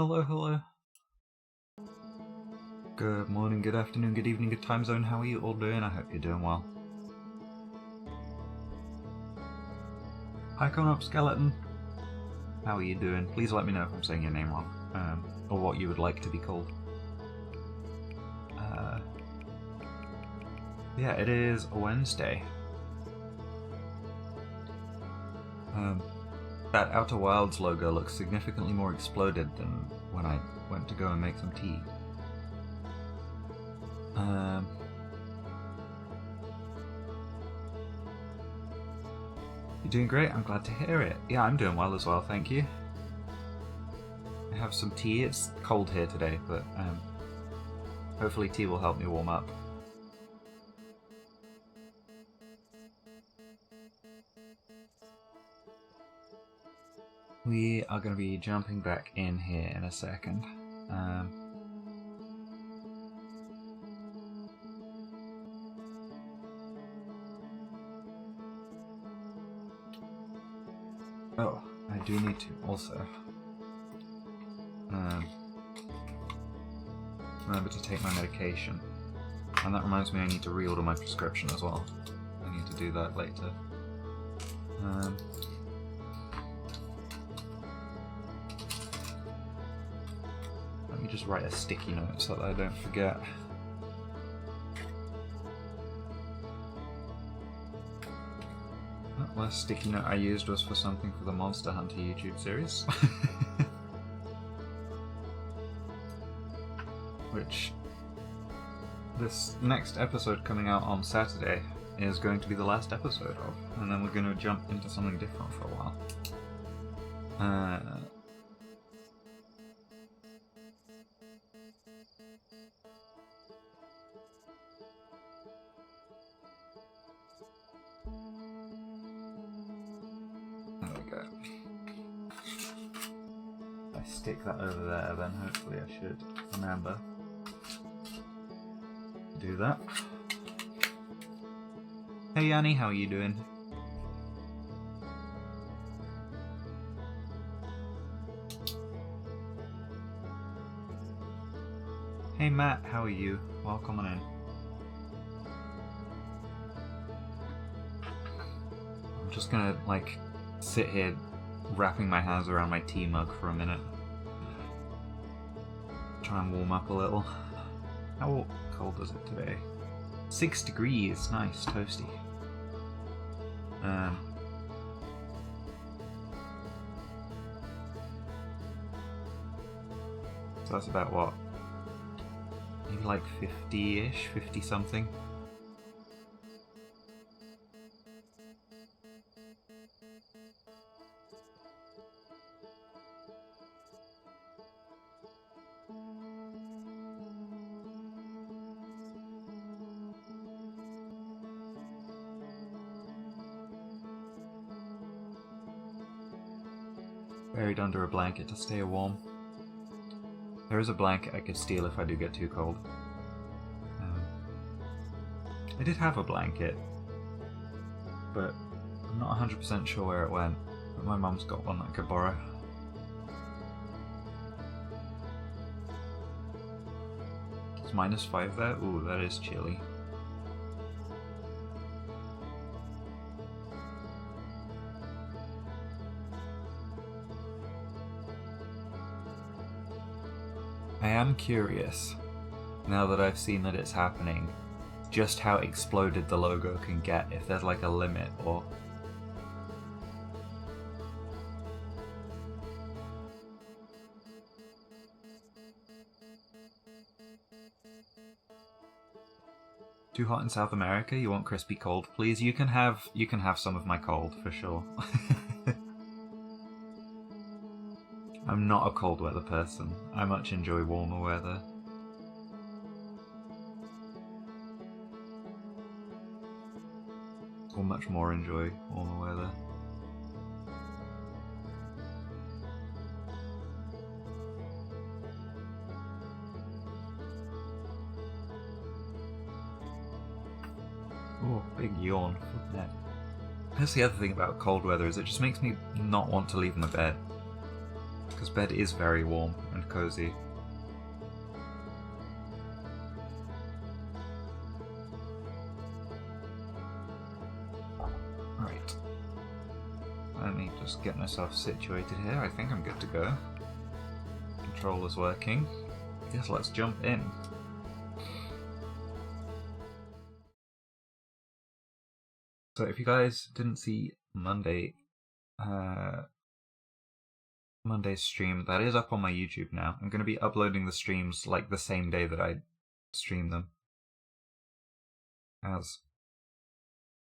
Hello, hello. Good morning, good afternoon, good evening, good time zone. How are you all doing? I hope you're doing well. Hi, come up, Skeleton. How are you doing? Please let me know if I'm saying your name wrong, or what you would like to be called. Yeah, it is a Wednesday. That Outer Wilds logo looks significantly more exploded than when I went to go and make some tea. You're doing great, I'm glad to hear it. Yeah, I'm doing well as well, thank you. I have some tea, it's cold here today, but hopefully tea will help me warm up. We are going to be jumping back in here in a second. Oh, I do need to also remember to take my medication. And that reminds me I need to reorder my prescription as well. I need to do that later. Let me just write a sticky note so that I don't forget. That last sticky note I used was for something for the Monster Hunter YouTube series. Which, this next episode coming out on Saturday is going to be the last episode of, and then we're going to jump into something different for a while. There we go. If I stick that over there, then hopefully I should remember to do that. Hey Annie, how are you doing? Hey Matt, how are you? Welcome on in. I'm just gonna sit here wrapping my hands around my tea mug for a minute. Try and warm up a little. How cold is it today? 6 degrees, nice, toasty. So that's about what? Maybe like 50-ish, 50 something. Buried under a blanket to stay warm. There is a blanket I could steal if I do get too cold. I did have a blanket, but I'm not 100% sure where it went. But my mum's got one that I could borrow. It's -5 there? Ooh, that is chilly. I am curious, now that I've seen that it's happening, just how exploded the logo can get, if there's like a limit or... Too hot in South America? You want crispy cold, please? You can have some of my cold, for sure. I'm not a cold weather person. I much enjoy warmer weather. Or much more enjoy warmer weather. Oh, big yawn. Yeah. That's the other thing about cold weather, is it just makes me not want to leave my bed. because bed is very warm and cozy. Right. Let me just get myself situated here. I think I'm good to go. Controller's working. Yes, let's jump in. So if you guys didn't see Monday's stream, that is up on my YouTube now. I'm going to be uploading the streams like the same day that I stream them as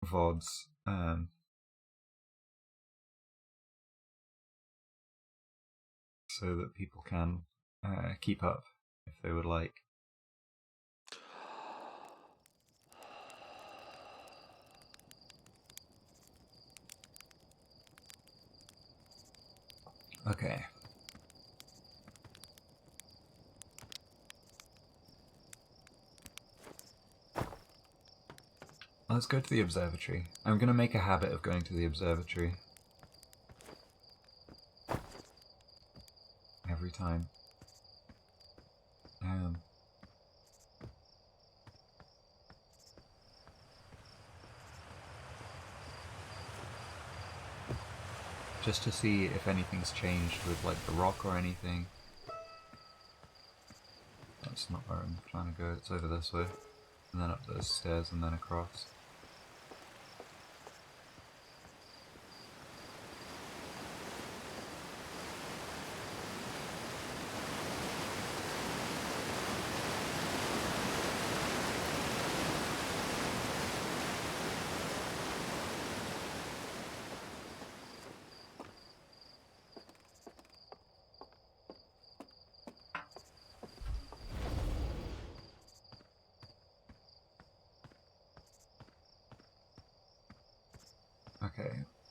VoDs. So that people can keep up if they would like. Okay. Let's go to the observatory. I'm going to make a habit of going to the observatory every time. Just to see if anything's changed with like the rock or anything. That's not where I'm trying to go, it's over this way. And then up those stairs and then across. Okay,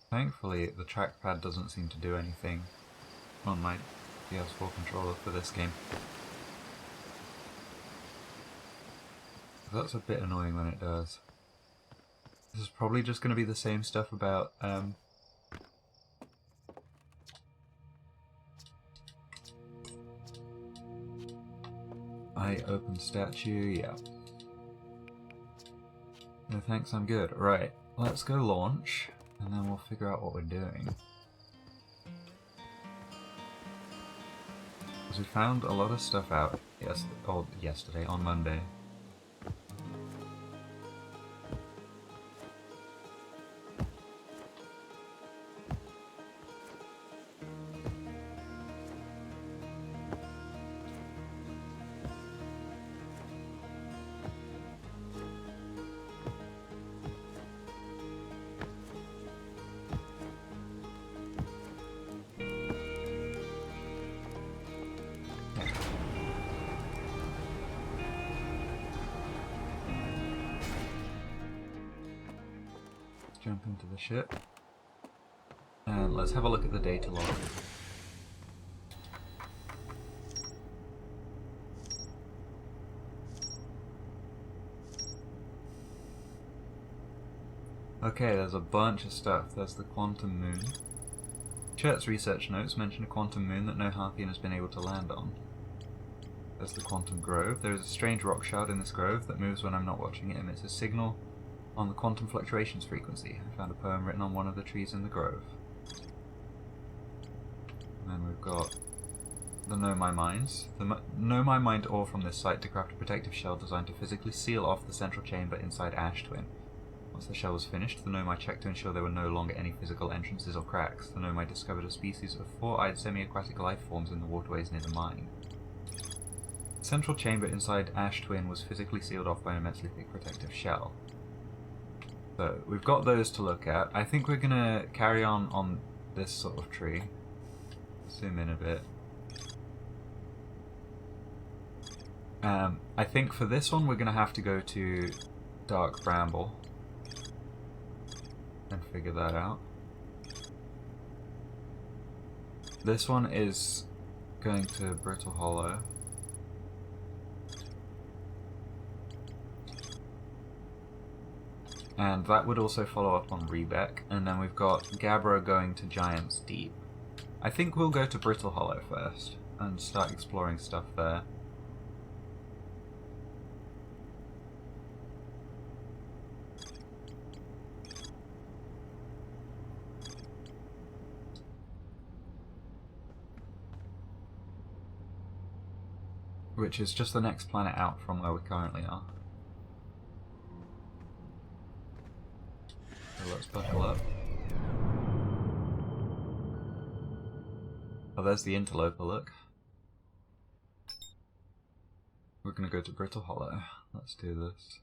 thankfully the trackpad doesn't seem to do anything on my PS4 controller for this game. That's a bit annoying when it does. This is probably just going to be the same stuff about I open statue, yeah. No thanks, I'm good. Right, let's go launch, and then we'll figure out what we're doing. Because we found a lot of stuff out yesterday, on Monday. Jump into the ship and let's have a look at the data log. Okay, there's a bunch of stuff. There's the quantum moon. Chert's research notes mention a quantum moon that no Harpian has been able to land on. There's the quantum grove. There is a strange rock shard in this grove that moves when I'm not watching. It emits a signal on the quantum fluctuations frequency. I found a poem written on one of the trees in the grove. And then we've got the Know My Minds. The Know My Mind ore from this site to craft a protective shell designed to physically seal off the central chamber inside Ash Twin. Once the shell was finished, the Nomai checked to ensure there were no longer any physical entrances or cracks. The Nomai discovered a species of four-eyed semi-aquatic life forms in the waterways near the mine. The central chamber inside Ash Twin was physically sealed off by an immensely thick protective shell. So, we've got those to look at. I think we're gonna carry on this sort of tree. Zoom in a bit. I think for this one we're gonna have to go to Dark Bramble and figure that out. This one is going to Brittle Hollow. And that would also follow up on Rebeck. And then we've got Gabra going to Giant's Deep. I think we'll go to Brittle Hollow first and start exploring stuff there. Which is just the next planet out from where we currently are. So let's buckle up. Oh, there's the interloper, look. We're gonna go to Brittle Hollow. Let's do this.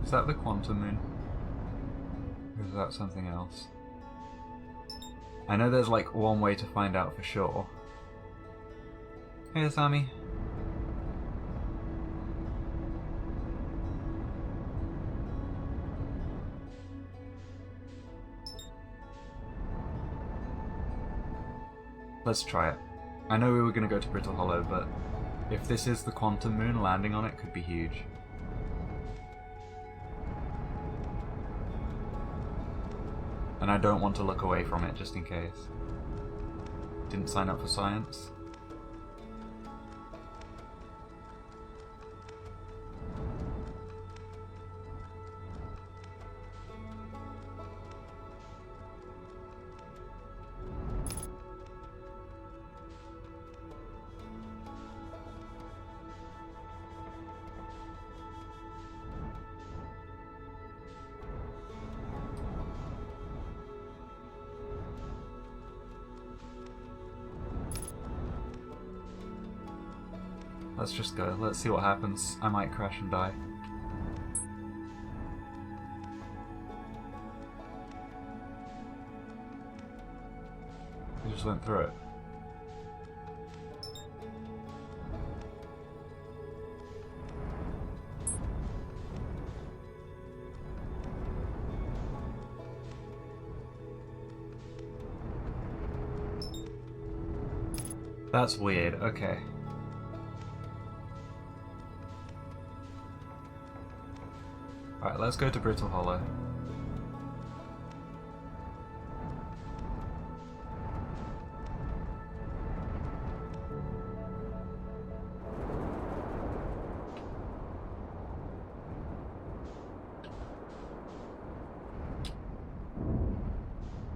Is that the quantum moon? Or is that something else? I know there's like one way to find out for sure. Hey, Asami. Let's try it. I know we were going to go to Brittle Hollow, but if this is the quantum moon, landing on it could be huge. And I don't want to look away from it just in case. Didn't sign up for science. Let's just go. Let's see what happens. I might crash and die. We just went through it. That's weird. Okay. Alright, let's go to Brittle Hollow.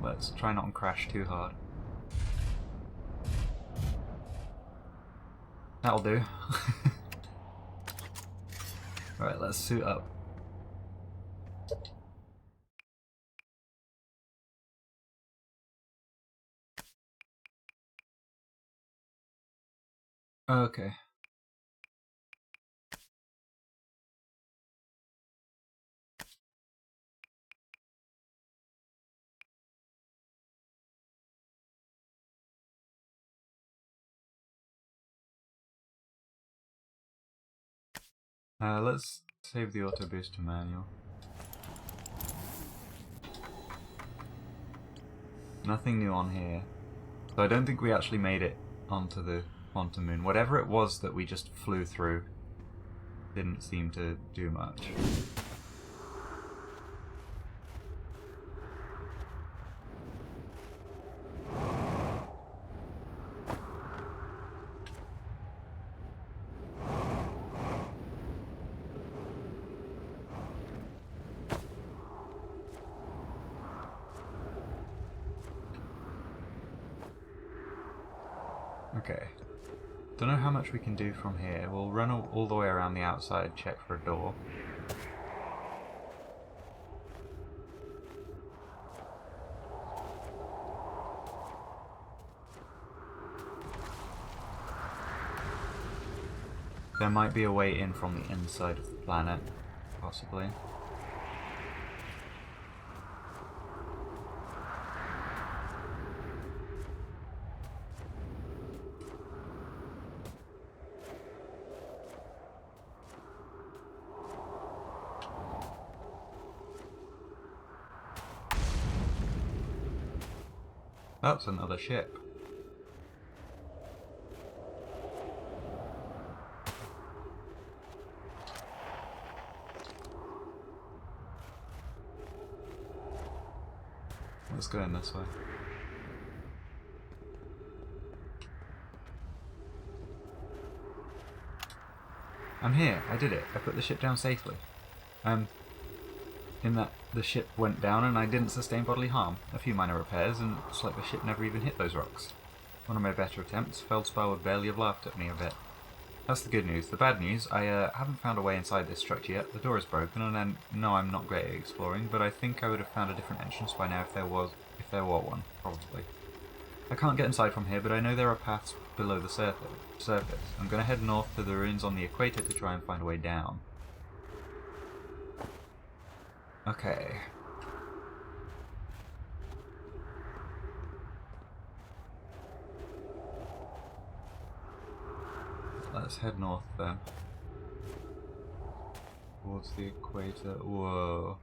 Let's try not to crash too hard. That'll do. Alright, let's suit up. Okay. Let's save the auto boost to manual. Nothing new on here. So I don't think we actually made it onto the quantum moon. Whatever it was that we just flew through didn't seem to do much. Okay. Don't know how much we can do from here. We'll run all the way around the outside, check for a door. There might be a way in from the inside of the planet, possibly. That's another ship. Let's go in this way. I'm here. I did it. I put the ship down safely. In that the ship went down and I didn't sustain bodily harm. A few minor repairs, and it's like the ship never even hit those rocks. One of my better attempts, Feldspar would barely have laughed at me a bit. That's the good news. The bad news, I haven't found a way inside this structure yet. The door is broken, and I know I'm not great at exploring, but I think I would have found a different entrance by now if there were one, probably. I can't get inside from here, but I know there are paths below the surface. I'm going to head north to the ruins on the equator to try and find a way down. Okay. Let's head north then. Towards the equator. Whoa.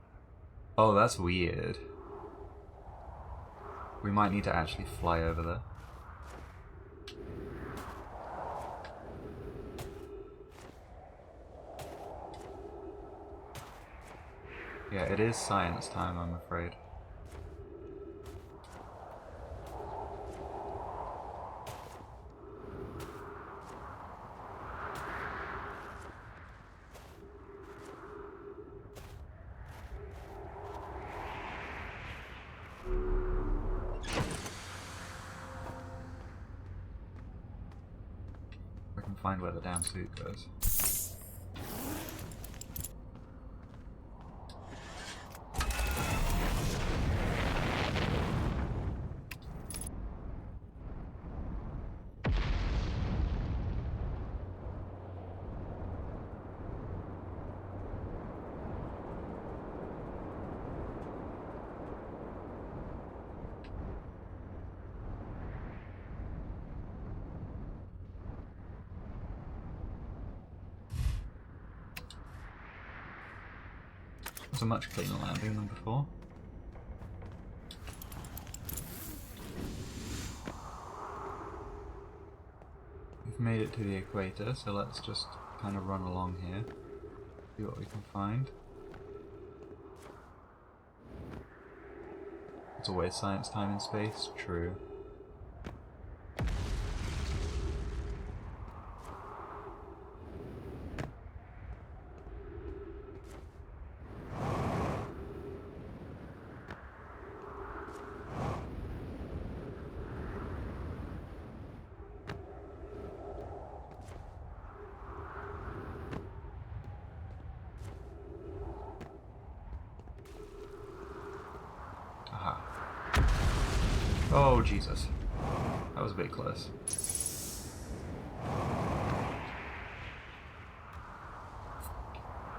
Oh, that's weird. We might need to actually fly over there. Yeah, it is science time, I'm afraid. I can find where the damn suit goes. It's a much cleaner landing than before. We've made it to the equator, so let's just kind of run along here, see what we can find. It's always science time in space, true. Oh, Jesus. That was a bit close.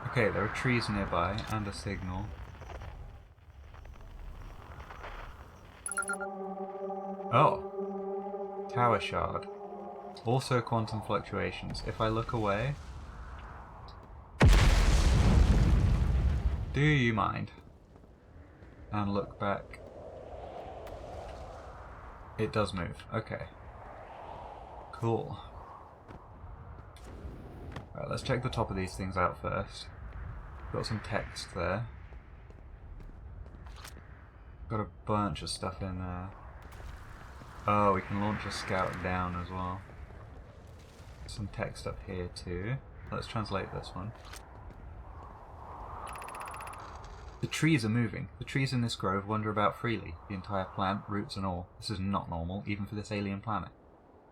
Okay, there are trees nearby and a signal. Oh! Tower shard. Also quantum fluctuations. If I look away... Do you mind? And look back. It does move. Okay. Cool. Right, let's check the top of these things out first. Got some text there. Got a bunch of stuff in there. Oh, we can launch a scout down as well. Some text up here too. Let's translate this one. The trees are moving. The trees in this grove wander about freely, the entire plant, roots and all. This is not normal, even for this alien planet.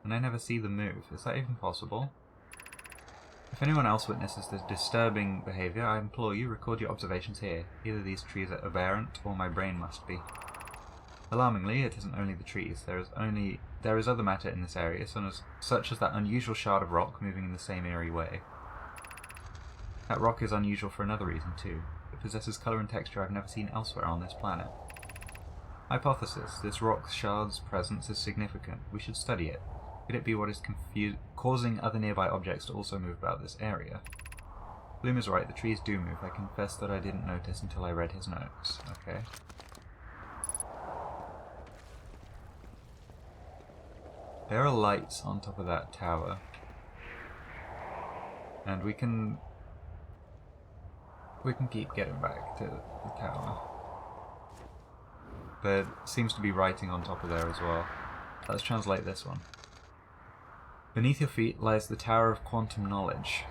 And I never see them move. Is that even possible? If anyone else witnesses this disturbing behaviour, I implore you, record your observations here. Either these trees are aberrant, or my brain must be. Alarmingly, it isn't only the trees. There is other matter in this area, such as that unusual shard of rock moving in the same eerie way. That rock is unusual for another reason too. It possesses colour and texture I've never seen elsewhere on this planet. Hypothesis: this rock shard's presence is significant. We should study it. Could it be what is causing other nearby objects to also move about this area? Bloom is right, the trees do move. I confess that I didn't notice until I read his notes. Okay. There are lights on top of that tower. And we can keep getting back to the tower. There seems to be writing on top of there as well. Let's translate this one. Beneath your feet lies the Tower of Quantum Knowledge.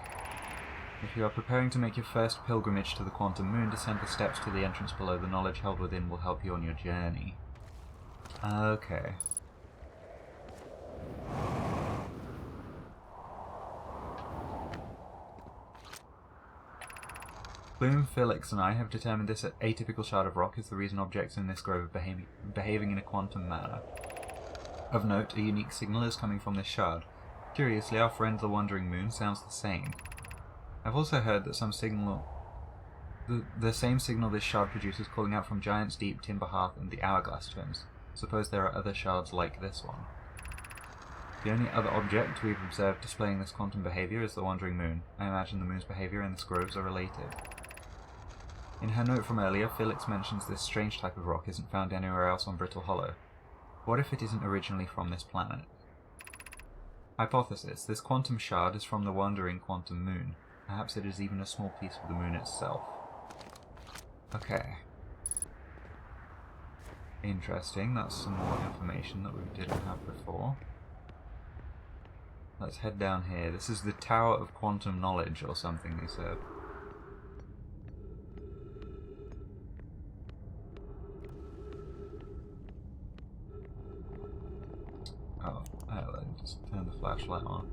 If you are preparing to make your first pilgrimage to the Quantum Moon, descend the steps to the entrance below. The knowledge held within will help you on your journey. Okay. Bloom, Felix, and I have determined this atypical shard of rock is the reason objects in this grove are behaving in a quantum manner. Of note, a unique signal is coming from this shard. Curiously, our friend the Wandering Moon sounds the same. I've also heard that some signal... The same signal this shard produces calling out from Giant's Deep, Timber Hearth, and the Hourglass Twins. Suppose there are other shards like this one. The only other object we've observed displaying this quantum behavior is the Wandering Moon. I imagine the moon's behavior and this groves are related. In her note from earlier, Felix mentions this strange type of rock isn't found anywhere else on Brittle Hollow. What if it isn't originally from this planet? Hypothesis. This quantum shard is from the wandering quantum moon. Perhaps it is even a small piece of the moon itself. Okay. Interesting. That's some more information that we didn't have before. Let's head down here. This is the Tower of Quantum Knowledge or something, they said. Oh, let me just turn the flashlight on.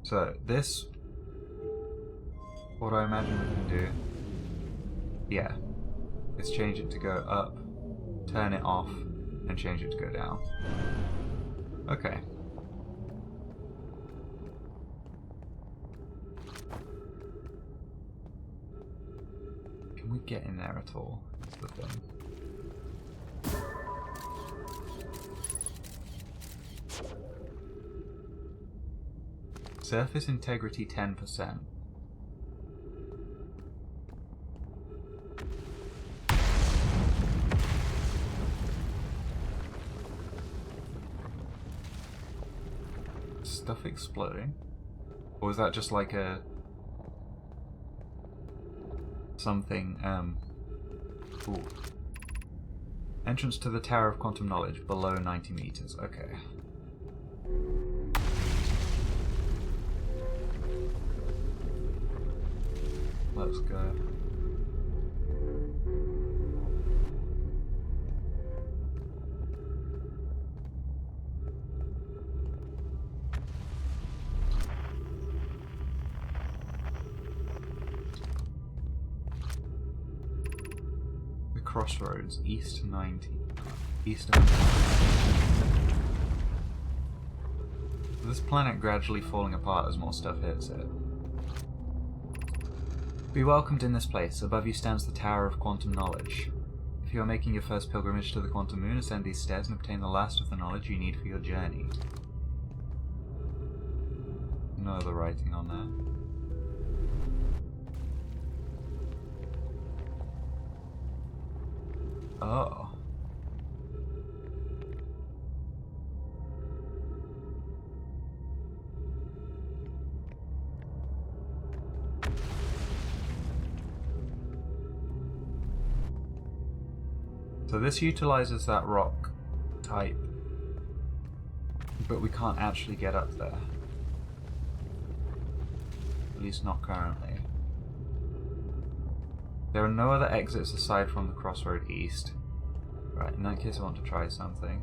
So, this... what I imagine we can do... yeah. Is change it to go up, turn it off, and change it to go down. Okay. Can we get in there at all? That's the thing. Surface integrity 10%. Stuff exploding? Or is that just like a... something, ooh. Entrance to the Tower of Quantum Knowledge, below 90 meters. Okay. Let's go. The crossroads, east 90. East of... this planet gradually falling apart as more stuff hits it. Be welcomed in this place. Above you stands the Tower of Quantum Knowledge. If you are making your first pilgrimage to the Quantum Moon, ascend these stairs and obtain the last of the knowledge you need for your journey. No other writing on there. Oh. So this utilizes that rock type, but we can't actually get up there. At least not currently. There are no other exits aside from the crossroad east. Right, in that case I want to try something.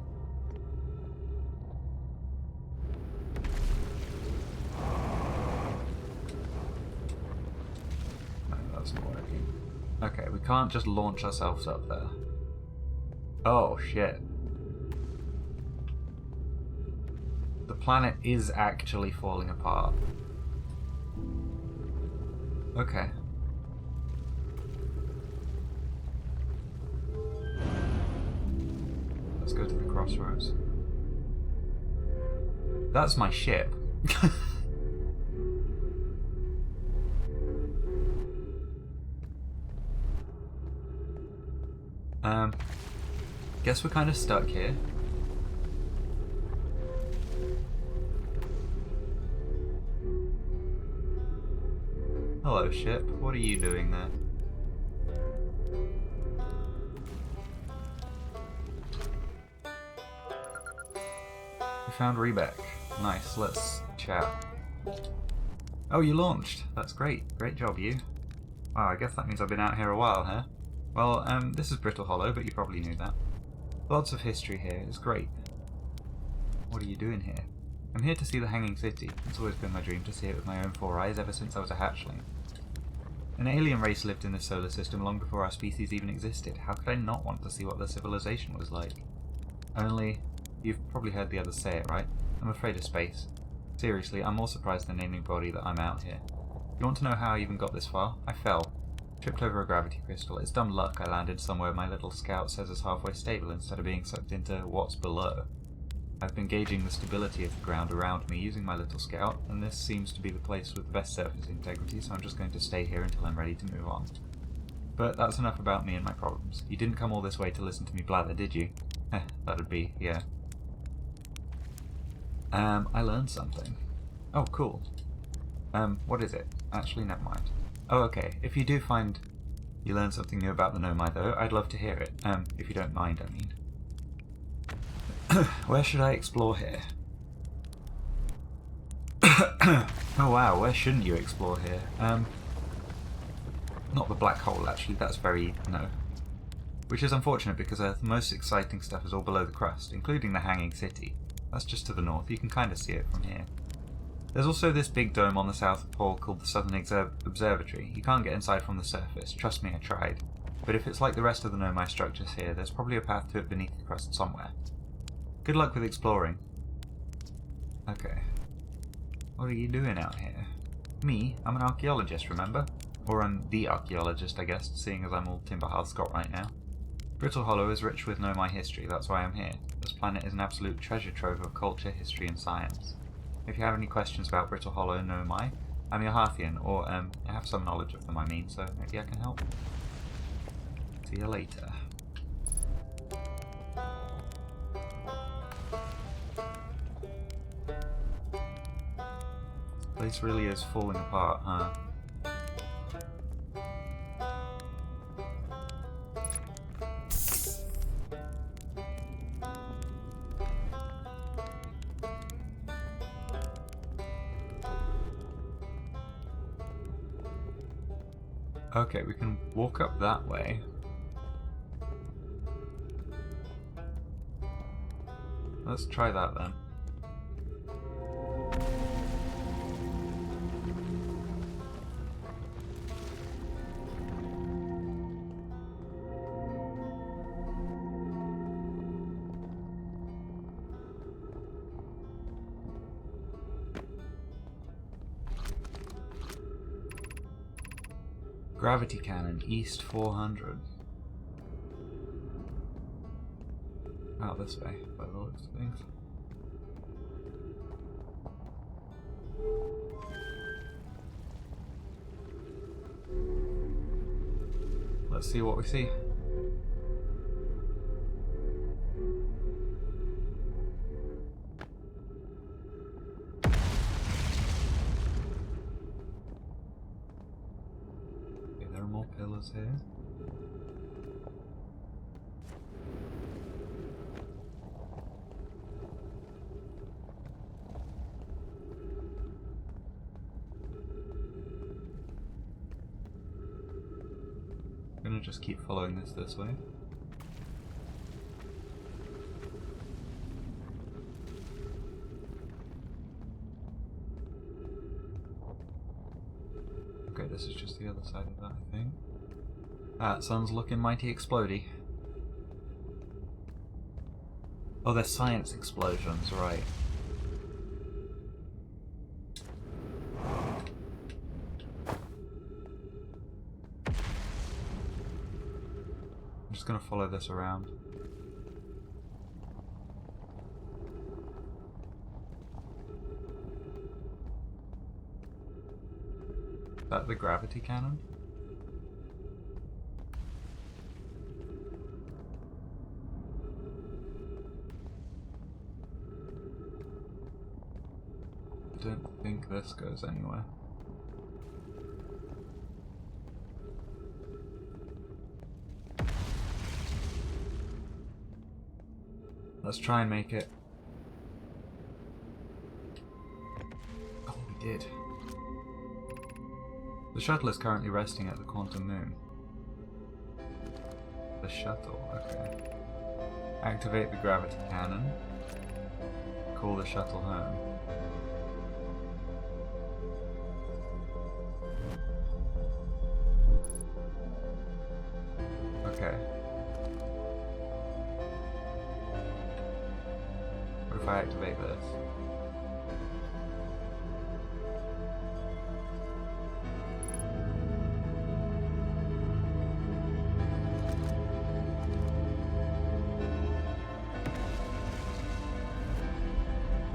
No, that's not working. Okay, we can't just launch ourselves up there. Oh, shit. The planet is actually falling apart. Okay. Let's go to the crossroads. That's my ship. Guess we're kind of stuck here. Hello, ship. What are you doing there? We found Rebeck. Nice, let's chat. Oh, you launched. That's great. Great job, you. Wow, I guess that means I've been out here a while, huh? Well, this is Brittle Hollow, but you probably knew that. Lots of history here. It's great. What are you doing here? I'm here to see the Hanging City. It's always been my dream to see it with my own 4 eyes ever since I was a hatchling. An alien race lived in this solar system long before our species even existed. How could I not want to see what their civilization was like? Only, you've probably heard the others say it, right? I'm afraid of space. Seriously, I'm more surprised than anybody that I'm out here. You want to know how I even got this far? I fell. Tripped over a gravity crystal. It's dumb luck I landed somewhere my little scout says is halfway stable instead of being sucked into what's below. I've been gauging the stability of the ground around me using my little scout, and this seems to be the place with the best surface integrity, so I'm just going to stay here until I'm ready to move on. But that's enough about me and my problems. You didn't come all this way to listen to me blather, did you? That'd be, yeah. I learned something. Oh, cool. What is it? Actually, never mind. Oh, okay. If you do find you learned something new about the Nomai, though, I'd love to hear it. If you don't mind, I mean. Where should I explore here? Oh wow, where shouldn't you explore here? Not the black hole, actually. That's very... no. Which is unfortunate because the most exciting stuff is all below the crust, including the Hanging City. That's just to the north. You can kind of see it from here. There's also this big dome on the South Pole called the Southern Observatory. You can't get inside from the surface. Trust me, I tried. But if it's like the rest of the Nomai structures here, there's probably a path to it beneath the crust somewhere. Good luck with exploring. Okay. What are you doing out here? Me? I'm an archaeologist, remember? Or I'm the archaeologist, I guess, seeing as I'm all Timberhearth Scott right now. Brittle Hollow is rich with Nomai history, that's why I'm here. This planet is an absolute treasure trove of culture, history, and science. If you have any questions about Brittle Hollow and Nomai, I'm your Hearthian, or I have some knowledge of them, I mean, so maybe I can help. See you later. This really is falling apart, huh? Okay, we can walk up that way. Let's try that then. Gravity cannon, east 400. Out this way, by the looks of things. Let's see what we see. Pillars here. I'm gonna just keep following this way. Okay, this is just the other side of that, I think. That sun's looking mighty explodey. Oh, they're science explosions, right. I'm just gonna follow this around. Is that the gravity cannon? don't think this goes anywhere. Let's try and make it. Oh, we did. The shuttle is currently resting at the quantum moon. The shuttle, okay. Activate the gravity cannon. Call the shuttle home. Okay. What if I activate this?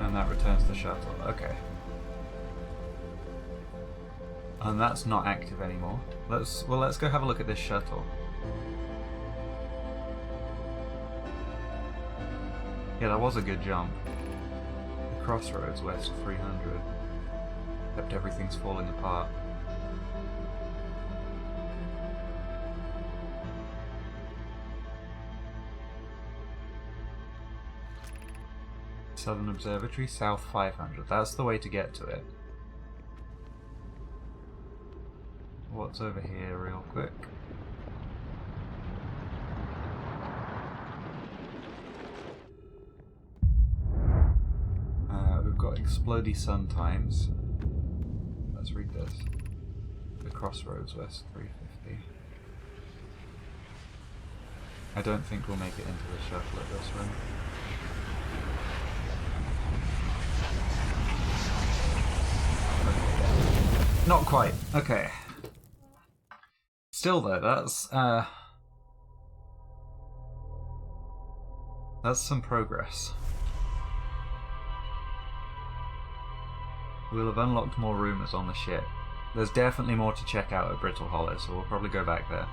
And that returns the shuttle. Okay. And that's not active anymore. Let's go have a look at this shuttle. Yeah, that was a good jump. The crossroads west 300. Except everything's falling apart. Southern Observatory, south 500. That's the way to get to it. What's over here real quick? We've got explodey sun times. Let's read this. The crossroads west 350. I don't think we'll make it into the shuttle at this rate. Not quite. Okay. Still though, that's some progress. We'll have unlocked more rumours on the ship. There's definitely more to check out at Brittle Hollow, so we'll probably go back there.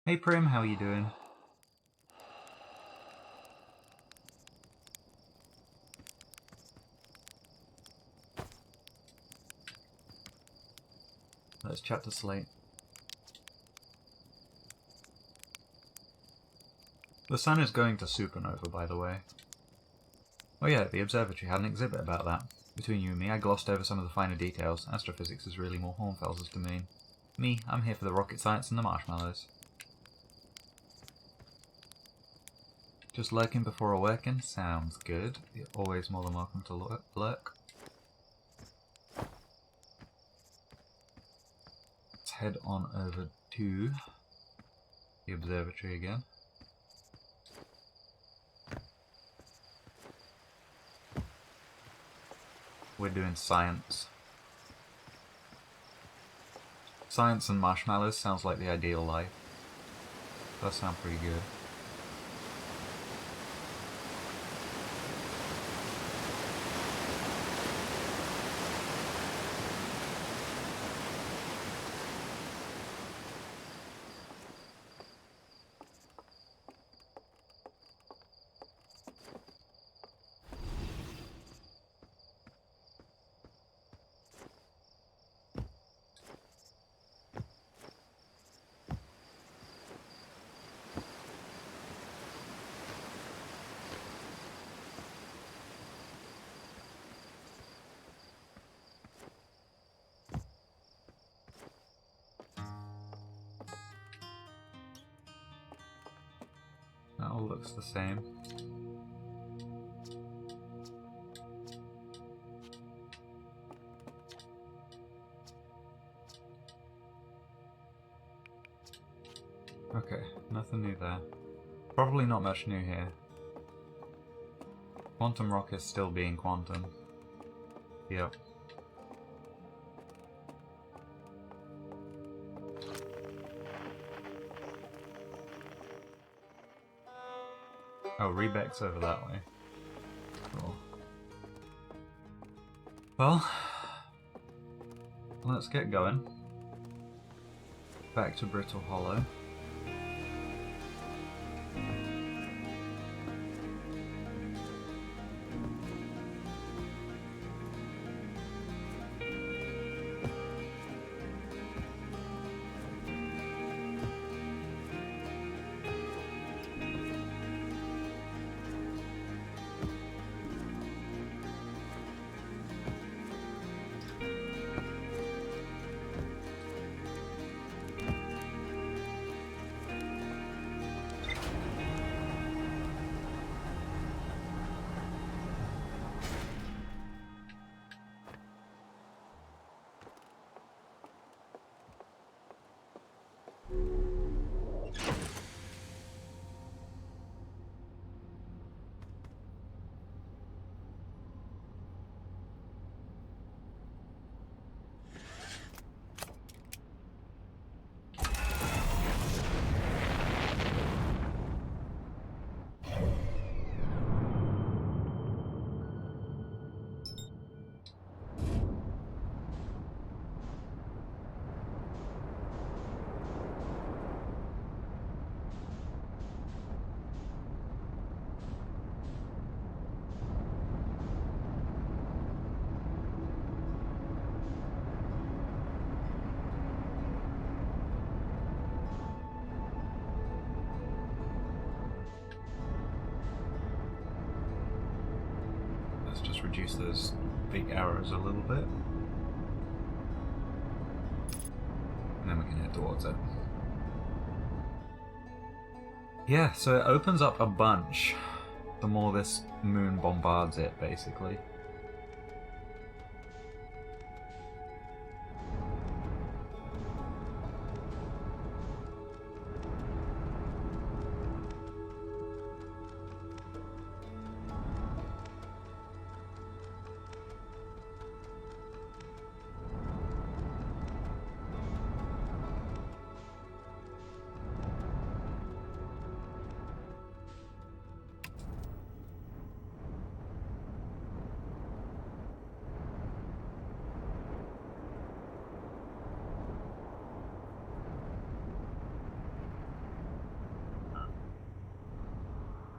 Hey Prim, how are you doing? Let's chat to Slate. The sun is going to supernova, by the way. Oh yeah, the observatory had an exhibit about that. Between you and me, I glossed over some of the finer details. Astrophysics is really more Hornfels' domain. Me, I'm here for the rocket science and the marshmallows. Just lurking before a working? Sounds good. You're always more than welcome to lurk. Let's head on over to the observatory again. We're doing science. Science and marshmallows sounds like the ideal life. Does sound pretty good. That all looks the same. Okay, nothing new there. Probably not much new here. Quantum rock is still being quantum. Yep. Oh, Rebec's over that way. Cool. Well, let's get going. Back to Brittle Hollow. Let's just reduce those big arrows a little bit. And then we can head towards it. Yeah, so it opens up a bunch the more this moon bombards it, basically.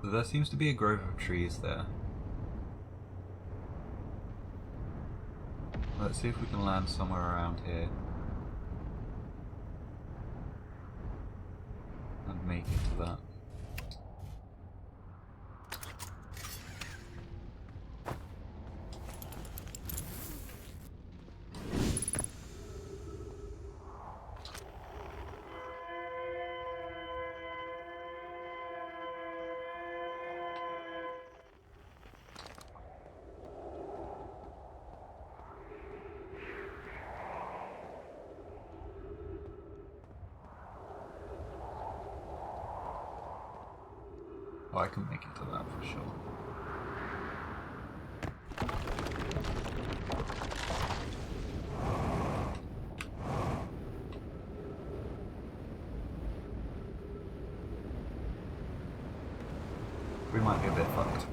So there seems to be a grove of trees there. Let's see if we can land somewhere around here. And make it to that. Oh, I can make it to that for sure. We might be a bit fucked.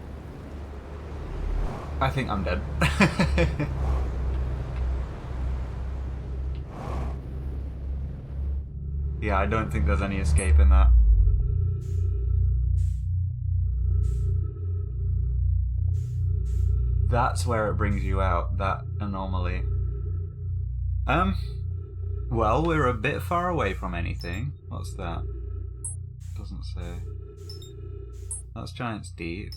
I think I'm dead. Yeah, I don't think there's any escape in that. That's where it brings you out, that anomaly. Well, we're a bit far away from anything. What's that? Doesn't say. That's Giant's Deep.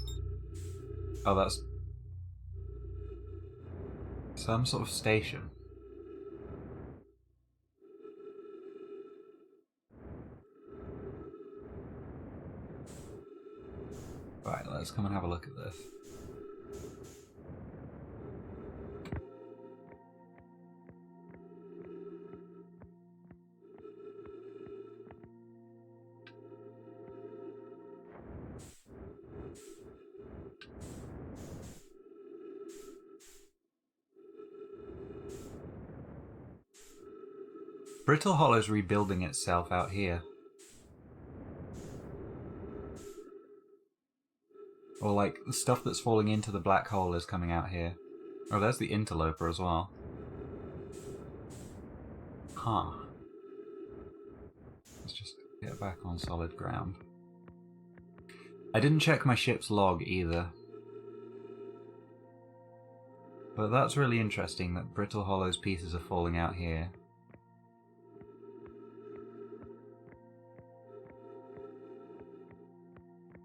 Oh, that's some sort of station. Right, let's come and have a look at this. Brittle Hollow's rebuilding itself out here. Or like, the stuff that's falling into the black hole is coming out here. Oh, there's the interloper as well. Huh. Let's just get back on solid ground. I didn't check my ship's log either. But that's really interesting that Brittle Hollow's pieces are falling out here.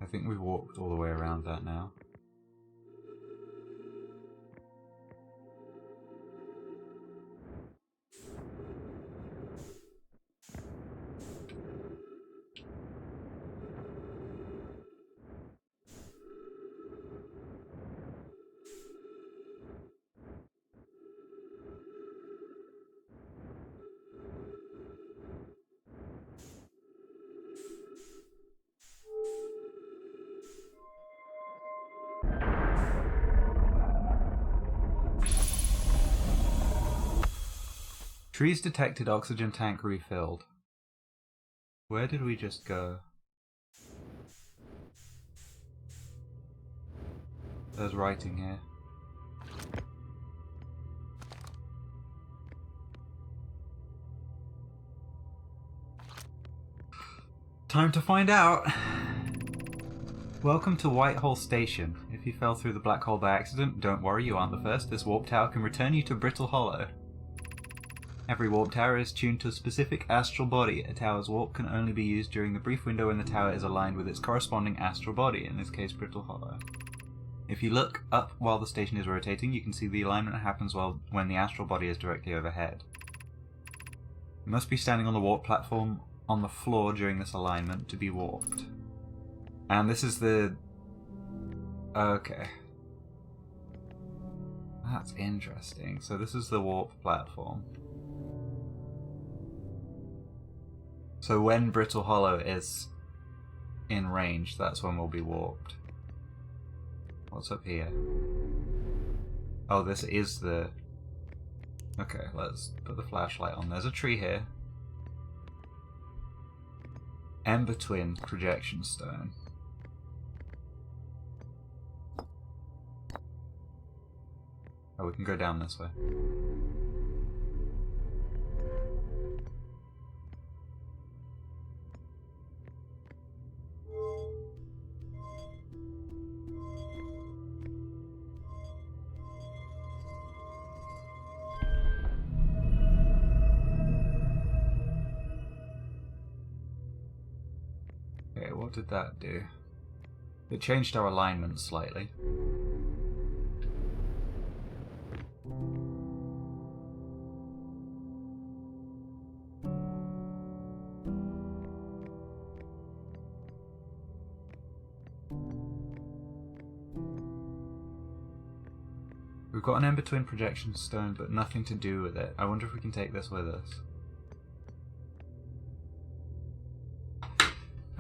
I think we've walked all the way around that now. Trees detected, oxygen tank refilled. Where did we just go? There's writing here. Time to find out! Welcome to Whitehall Station. If you fell through the black hole by accident, don't worry, you aren't the first. This warp tower can return you to Brittle Hollow. Every warp tower is tuned to a specific astral body. A tower's warp can only be used during the brief window when the tower is aligned with its corresponding astral body, in this case Brittle Hollow. If you look up while the station is rotating, you can see the alignment happens when the astral body is directly overhead. You must be standing on the warp platform on the floor during this alignment to be warped. And this is the... Okay. That's interesting. So this is the warp platform. So when Brittle Hollow is in range, that's when we'll be warped. What's up here? Oh, this is the... Okay, let's put the flashlight on. There's a tree here. Ember Twin Projection Stone. Oh, we can go down this way. Okay, what did that do? It changed our alignment slightly. We've got an Ember Twin Projection Stone, but nothing to do with it. I wonder if we can take this with us.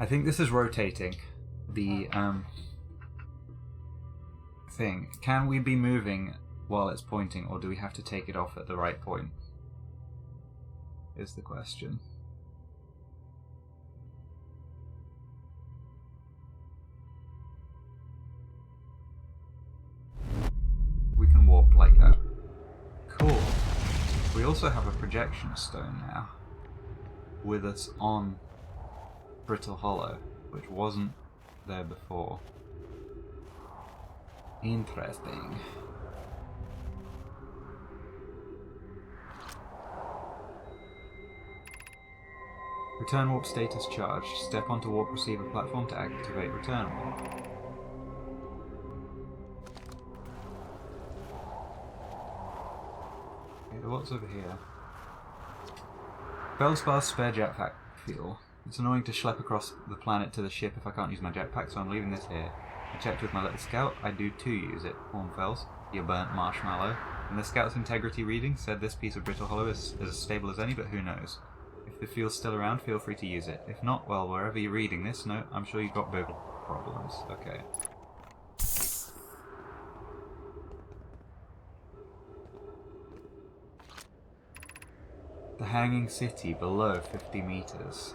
I think this is rotating the thing. Can we be moving while it's pointing, or do we have to take it off at the right point? Is the question. We can warp like that. Cool. We also have a projection stone now with us on Brittle Hollow, which wasn't there before. Interesting. Return warp status charged. Step onto warp receiver platform to activate return warp. Okay, what's over here? Feldspar spare jetpack fuel. It's annoying to schlep across the planet to the ship if I can't use my jetpack, so I'm leaving this here. I checked with my little scout. I do too use it. Hornfels, you burnt marshmallow. And the scout's integrity reading said this piece of Brittle Hollow is as stable as any, but who knows. If the fuel's still around, feel free to use it. If not, well, wherever you're reading this, no, I'm sure you've got big problems. Okay. The Hanging City below 50 meters.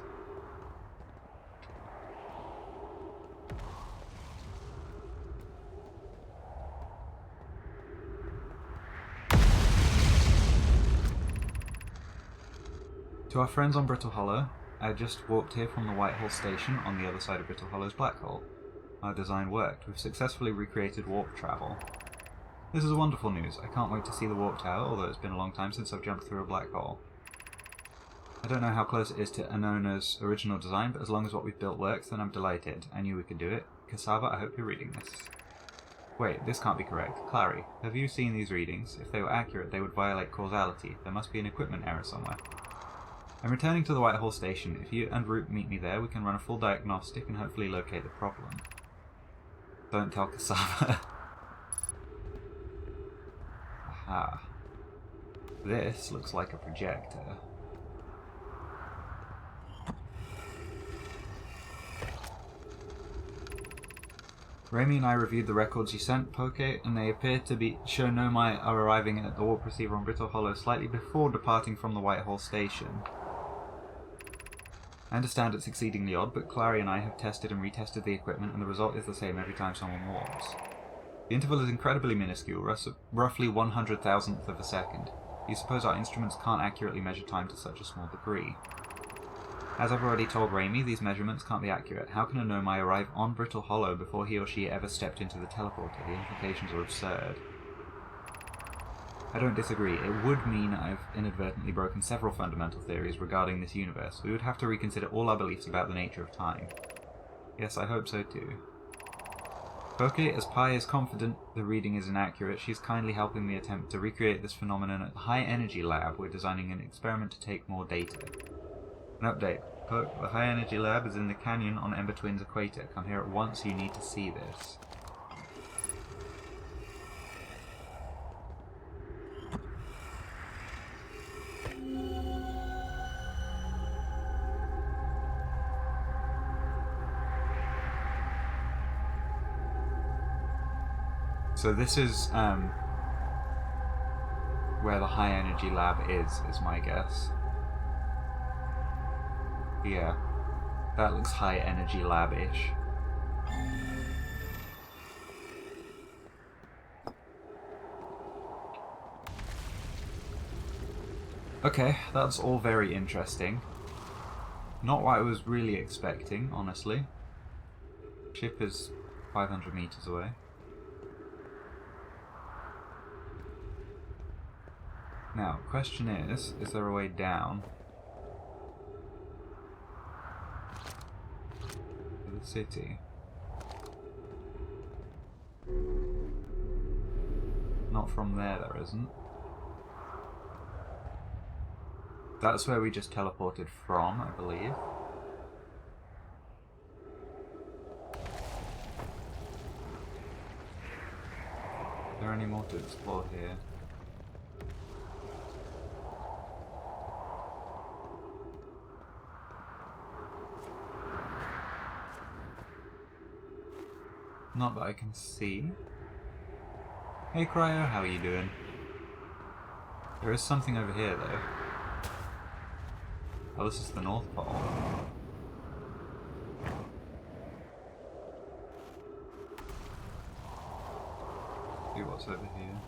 To our friends on Brittle Hollow, I just walked here from the Whitehall station on the other side of Brittle Hollow's black hole. Our design worked. We've successfully recreated warp travel. This is wonderful news. I can't wait to see the warp tower, although it's been a long time since I've jumped through a black hole. I don't know how close it is to Anona's original design, but as long as what we've built works, then I'm delighted. I knew we could do it. Cassava, I hope you're reading this. Wait, this can't be correct. Clary, have you seen these readings? If they were accurate, they would violate causality. There must be an equipment error somewhere. I'm returning to the Whitehall station. If you and Root meet me there, we can run a full diagnostic and hopefully locate the problem. Don't tell Cassava. Aha. This looks like a projector. Raimi and I reviewed the records you sent, Poke, and they appear to show Nomai are arriving at the warp receiver on Brittle Hollow slightly before departing from the Whitehall station. I understand it's exceedingly odd, but Clary and I have tested and retested the equipment, and the result is the same every time someone warps. The interval is incredibly minuscule, roughly 100,000th of a second. You suppose our instruments can't accurately measure time to such a small degree. As I've already told Raimi, these measurements can't be accurate. How can a Nomai arrive on Brittle Hollow before he or she ever stepped into the teleporter? The implications are absurd. I don't disagree. It would mean I've inadvertently broken several fundamental theories regarding this universe. We would have to reconsider all our beliefs about the nature of time. Yes, I hope so too. Poke, as Pi is confident the reading is inaccurate, she's kindly helping me attempt to recreate this phenomenon at the High Energy Lab. We're designing an experiment to take more data. An update. Poke, the High Energy Lab is in the canyon on Ember Twin's equator. Come here at once, you need to see this. So this is where the High Energy Lab is my guess. Yeah, that looks High Energy Lab-ish. Okay, that's all very interesting. Not what I was really expecting, honestly. Ship is 500 meters away. Now, question is there a way down to the city? Not from there isn't. That's where we just teleported from, I believe. Is there any more to explore here? Not that I can see. Hey Cryo, how are you doing? There is something over here though. Oh, this is the North Pole. See what's over here.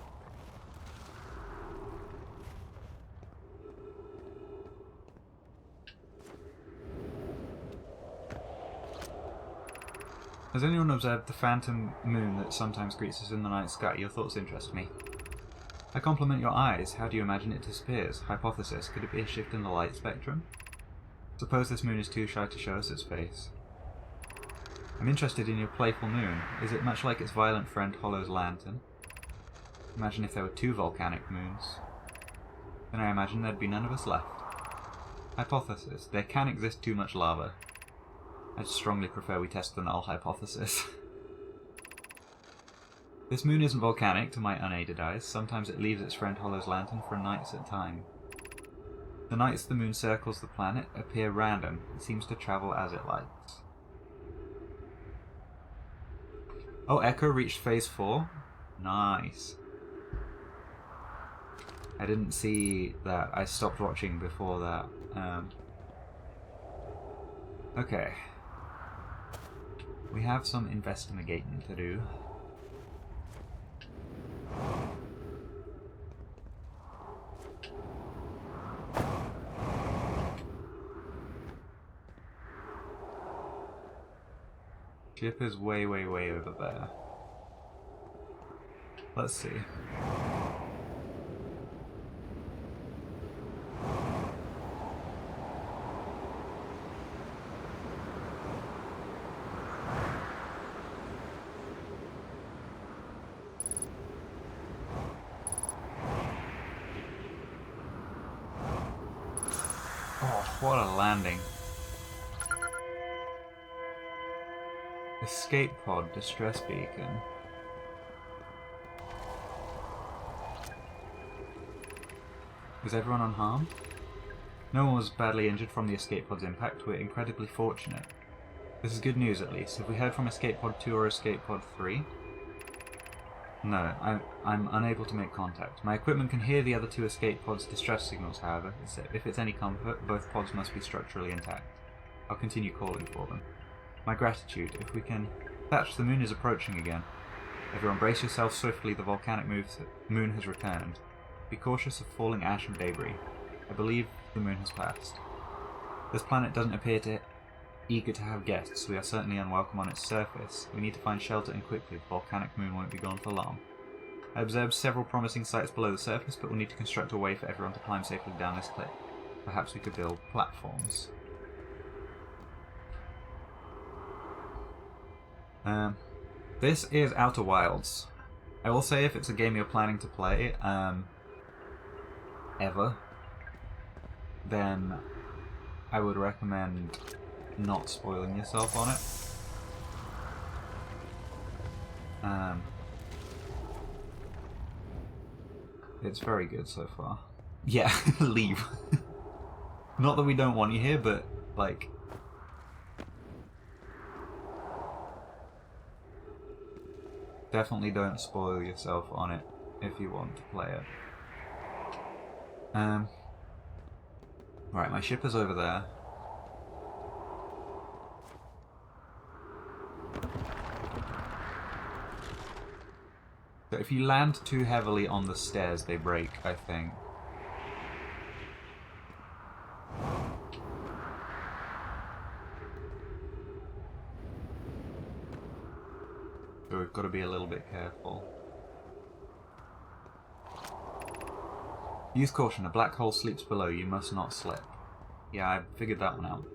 Has anyone observed the phantom moon that sometimes greets us in the night sky? Your thoughts interest me. I compliment your eyes. How do you imagine it disappears? Hypothesis. Could it be a shift in the light spectrum? Suppose this moon is too shy to show us its face. I'm interested in your playful moon. Is it much like its violent friend Hollow's lantern? Imagine if there were two volcanic moons. Then I imagine there'd be none of us left. Hypothesis. There can exist too much lava. I'd strongly prefer we test the null hypothesis. This moon isn't volcanic to my unaided eyes. Sometimes it leaves its friend Hollow's lantern for nights at a time. The nights the moon circles the planet appear random. It seems to travel as it likes. Oh, Echo reached phase 4? Nice. I didn't see that. I stopped watching before that. Okay. We have some investigating to do. Ship is way, way, way over there. Let's see. Oh, what a landing. Escape pod, distress beacon. Is everyone unharmed? No one was badly injured from the escape pod's impact. We're incredibly fortunate. This is good news, at least. Have we heard from escape pod 2 or escape pod 3? No, I'm unable to make contact. My equipment can hear the other 2 escape pods' distress signals, however. If it's any comfort, both pods must be structurally intact. I'll continue calling for them. My gratitude. If we can... Thatch, the moon is approaching again. Everyone brace yourself swiftly, the volcanic moon has returned. Be cautious of falling ash and debris. I believe the moon has passed. This planet doesn't appear eager to have guests. We are certainly unwelcome on its surface. We need to find shelter, and quickly. The volcanic moon won't be gone for long. I observed several promising sites below the surface, but we'll need to construct a way for everyone to climb safely down this cliff. Perhaps we could build platforms. This is Outer Wilds. I will say, if it's a game you're planning to play, ever, then I would recommend not spoiling yourself on it. It's very good so far. Yeah, leave. Not that we don't want you here, but, like... Definitely don't spoil yourself on it if you want to play it. Right, my ship is over there. So if you land too heavily on the stairs, they break, I think. So we've got to be a little bit careful. Use caution, a black hole sleeps below, you must not slip. Yeah, I figured that one out.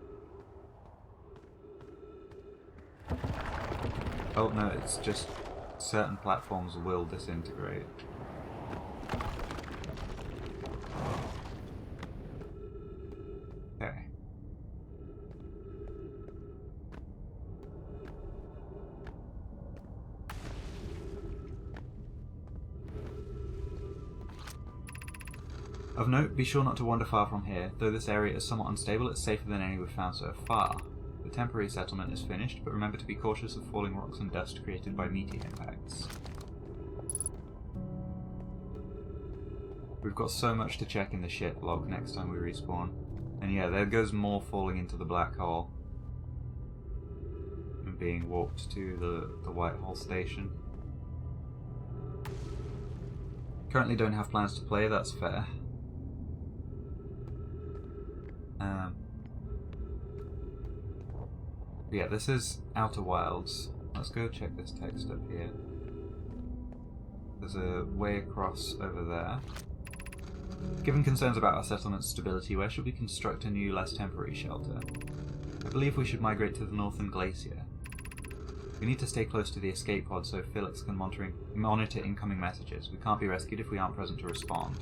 Oh no, it's just certain platforms will disintegrate. Okay. Of note, be sure not to wander far from here. Though this area is somewhat unstable, it's safer than any we've found so far. The temporary settlement is finished, but remember to be cautious of falling rocks and dust created by meteor impacts. We've got so much to check in the ship log next time we respawn. And yeah, there goes more falling into the black hole. And being warped to the White Hole station. Currently don't have plans to play, that's fair. Yeah, this is Outer Wilds. Let's go check this text up here. There's a way across over there. Given concerns about our settlement's stability, where should we construct a new, less temporary shelter? I believe we should migrate to the northern glacier. We need to stay close to the escape pod so Felix can monitor incoming messages. We can't be rescued if we aren't present to respond.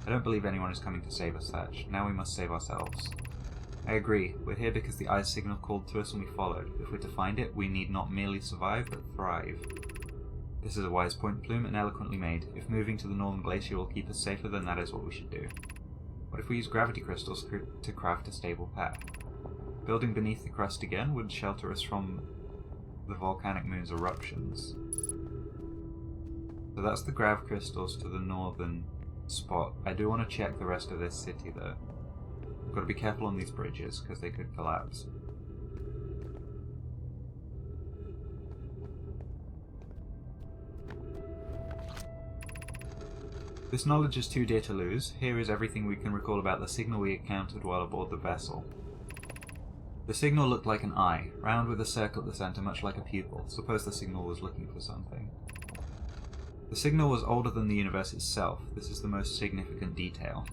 I don't believe anyone is coming to save us, Thatch. Now we must save ourselves. I agree. We're here because the ice signal called to us and we followed. If we're to find it, we need not merely survive, but thrive. This is a wise point, Plume, and eloquently made. If moving to the northern glacier will keep us safer, then that is what we should do. What if we use gravity crystals to craft a stable path? Building beneath the crust again would shelter us from the volcanic moon's eruptions. So that's the grav crystals to the northern spot. I do want to check the rest of this city though. We've got to be careful on these bridges because they could collapse. This knowledge is too dear to lose. Here is everything we can recall about the signal we encountered while aboard the vessel. The signal looked like an eye, round with a circle at the centre, much like a pupil. Suppose the signal was looking for something. The signal was older than the universe itself. This is the most significant detail.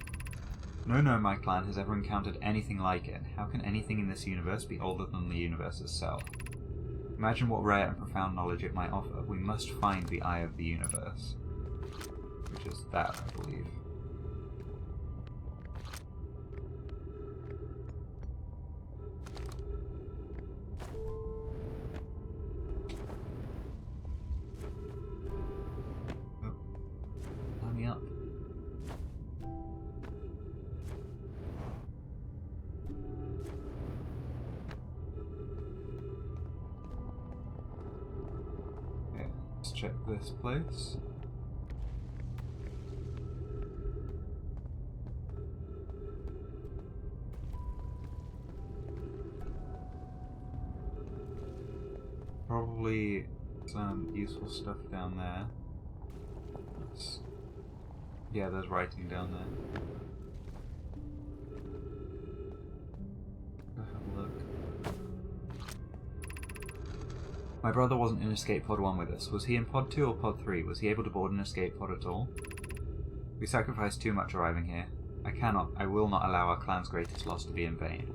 No my clan has ever encountered anything like it. How can anything in this universe be older than the universe itself? Imagine what rare and profound knowledge it might offer. We must find the eye of the universe. Which is that, I believe. Line me up. Okay, let's check this place. Probably some useful stuff down there. Yeah, there's writing down there. Go have a look. My brother wasn't in Escape Pod 1 with us. Was he in Pod 2 or Pod 3? Was he able to board an Escape Pod at all? We sacrificed too much arriving here. I will not allow our clan's greatest loss to be in vain.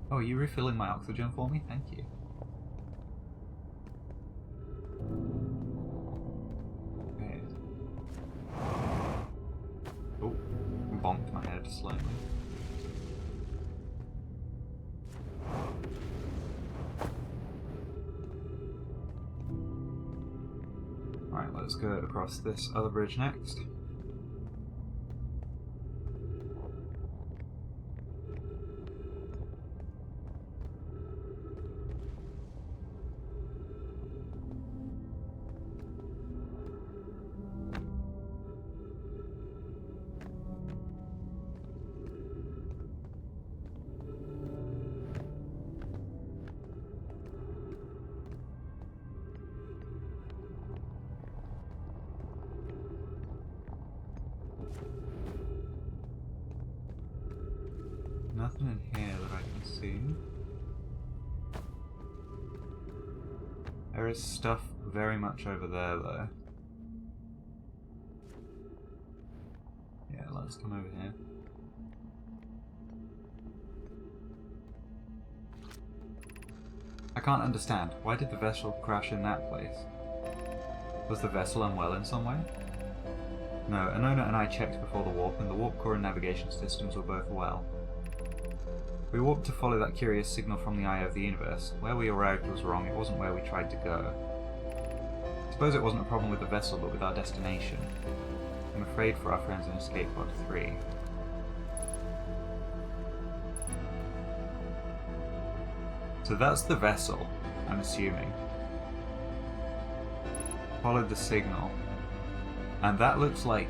Oh, are you refilling my oxygen for me? Thank you. Okay. Oh, bonked my head slightly. Alright, let's go across this other bridge next. Nothing in here that I can see. There is stuff very much over there though. Yeah, let's come over here. I can't understand. Why did the vessel crash in that place? Was the vessel unwell in some way? No, Anona and I checked before the warp, and the warp core and navigation systems were both well. We warped to follow that curious signal from the eye of the universe. Where we arrived was wrong, it wasn't where we tried to go. I suppose it wasn't a problem with the vessel, but with our destination. I'm afraid for our friends in Escape Pod 3. So that's the vessel, I'm assuming. Followed the signal. And that looks like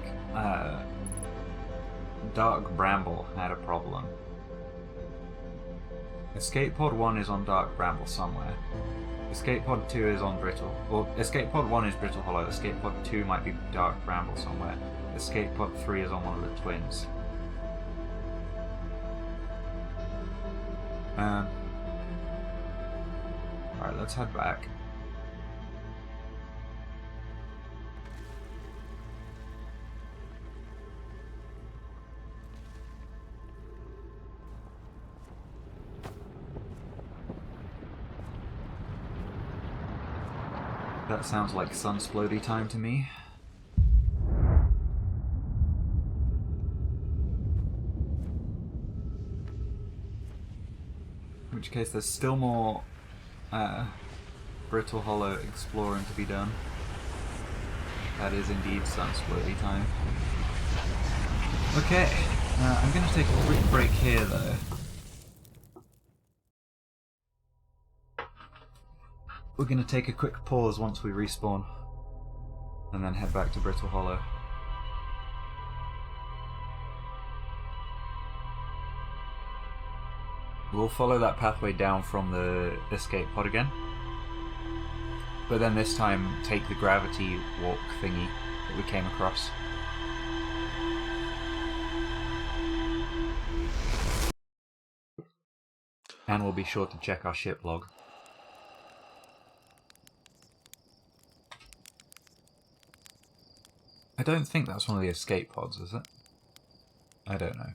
Dark Bramble had a problem. Escape Pod 1 is on Dark Bramble somewhere. Escape Pod 2 is on Brittle. Well, Escape Pod 1 is Brittle Hollow. Escape Pod 2 might be Dark Bramble somewhere. Escape Pod 3 is on one of the twins. Alright, let's head back. That sounds like sunsplody time to me. In which case there's still more Brittle Hollow exploring to be done. That is indeed sunsplody time. Okay, I'm going to take a quick break here though. We're going to take a quick pause once we respawn, and then head back to Brittle Hollow. We'll follow that pathway down from the escape pod again, but then this time take the gravity walk thingy that we came across. And we'll be sure to check our ship log. I don't think that's one of the escape pods, is it? I don't know.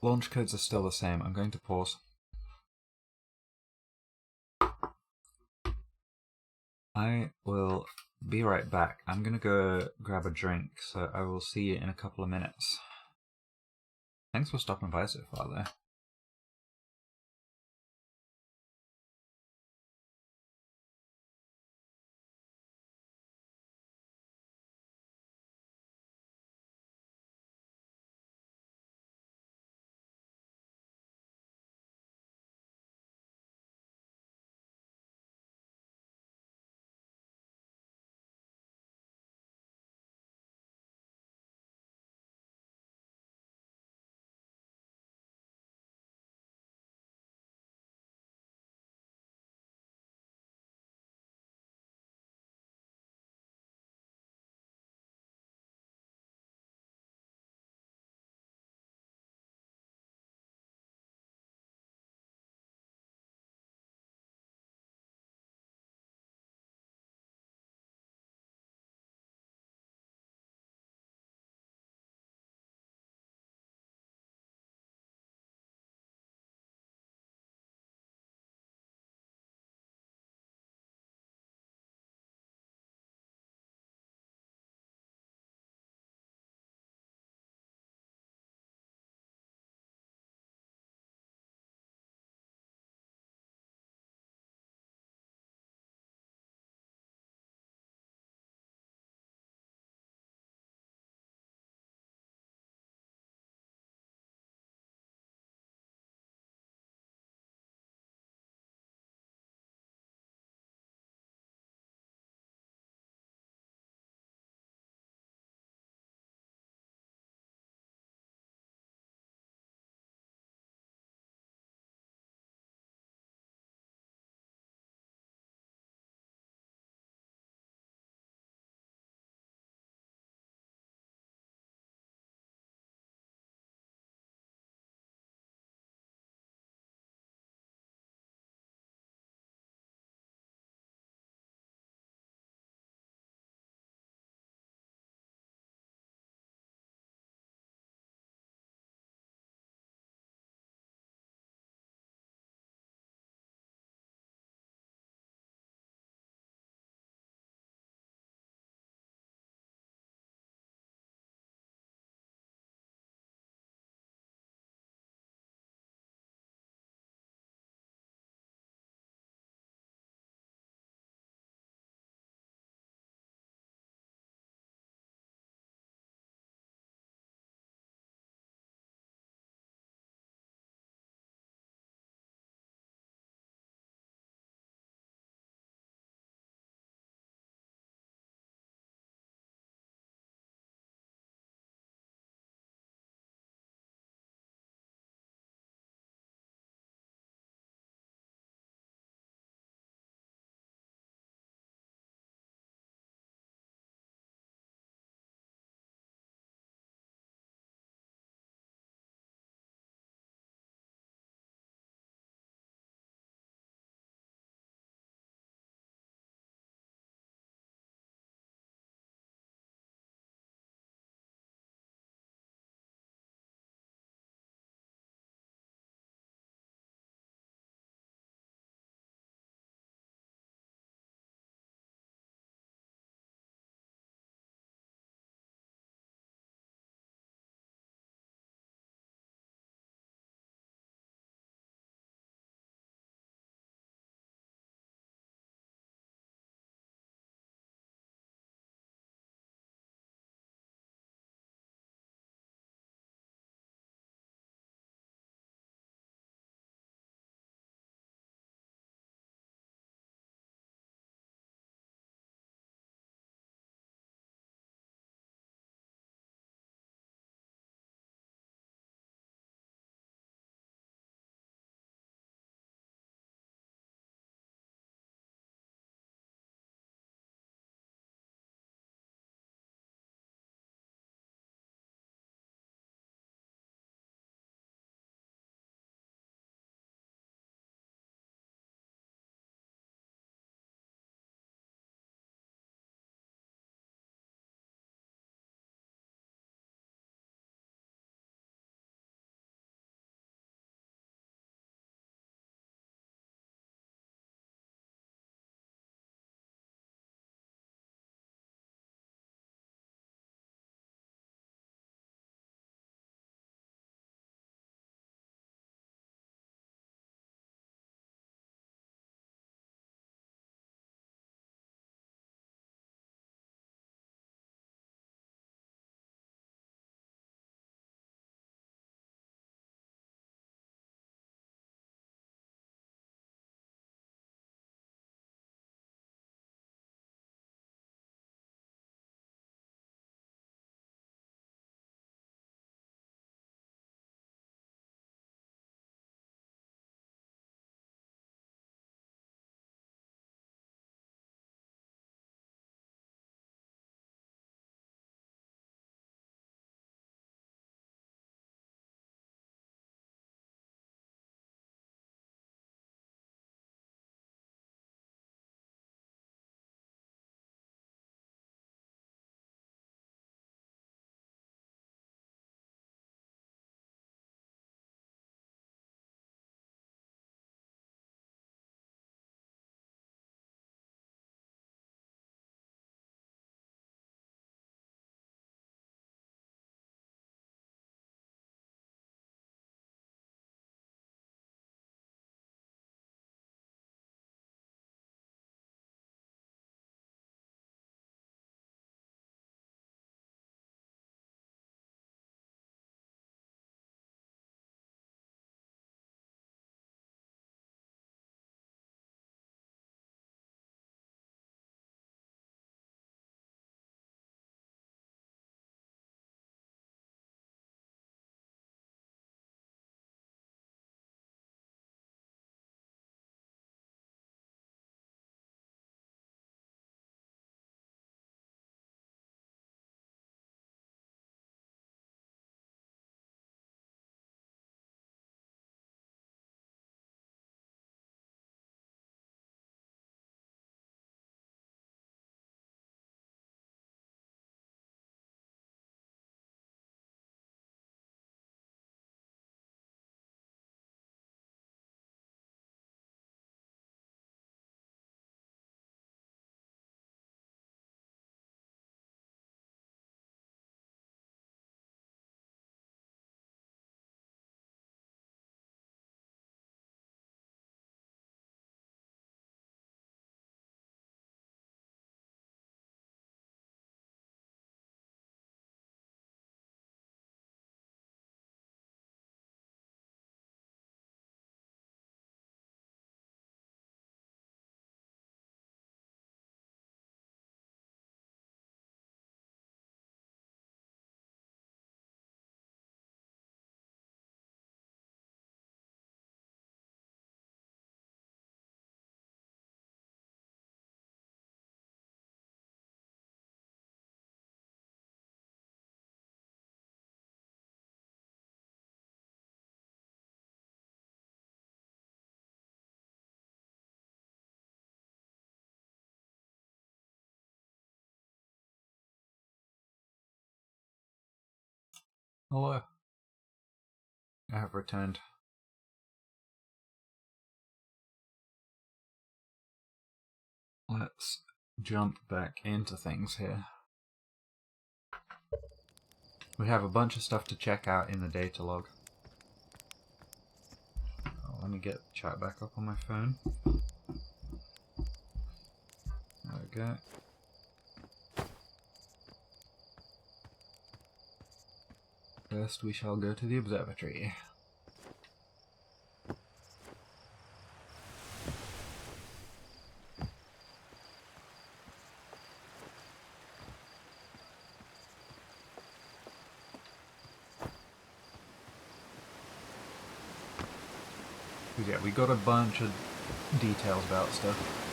Launch codes are still the same. I'm going to pause. I will be right back. I'm going to go grab a drink, so I will see you in a couple of minutes. Thanks for stopping by so far, though. Hello. I have returned. Let's jump back into things here. We have a bunch of stuff to check out in the data log. Oh, let me get chat back up on my phone. There we go. First we shall go to the observatory. Yeah, we got a bunch of details about stuff.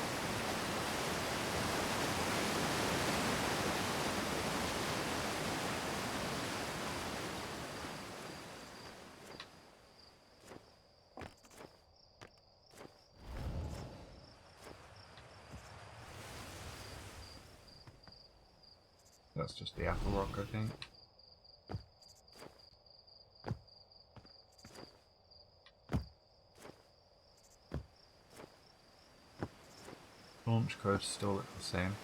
That's just the apple rock, I think. Launch codes still look the same.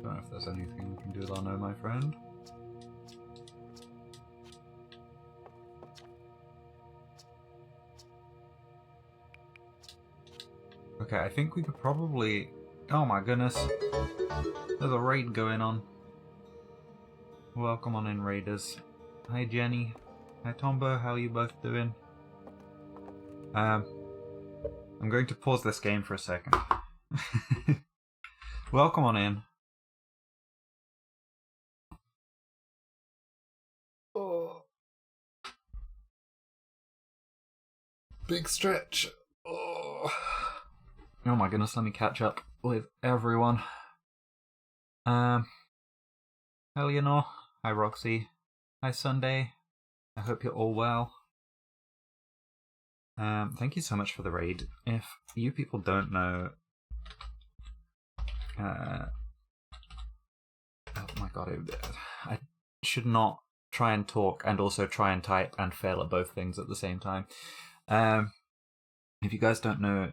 Don't know if there's anything we can do there, no, my friend. Okay, I think we could probably... Oh my goodness. There's a raid going on. Welcome on in, raiders. Hi Jenny. Hi Tombo, how are you both doing? I'm going to pause this game for a second. Welcome on in. Oh. Big stretch. Oh. Oh my goodness, let me catch up with everyone. Eleanor. Hi Roxy. Hi Sunday. I hope you're all well. Thank you so much for the raid. If you people don't know... oh my god, I should not try and talk and also try and type and fail at both things at the same time. If you guys don't know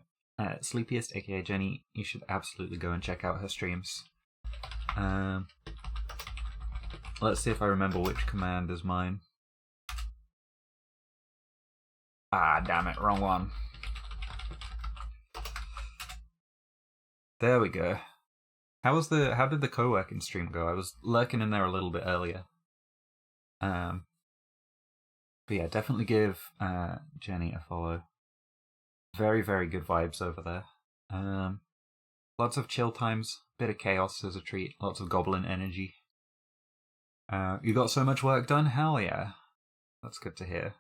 Sleepiest, aka Jenny, you should absolutely go and check out her streams. Let's see if I remember which command is mine. Ah, damn it, wrong one. There we go. How did the co-working stream go? I was lurking in there a little bit earlier. But yeah, definitely give Jenny a follow. Very, very good vibes over there. Lots of chill times, bit of chaos as a treat, lots of goblin energy. You got so much work done? Hell yeah. That's good to hear.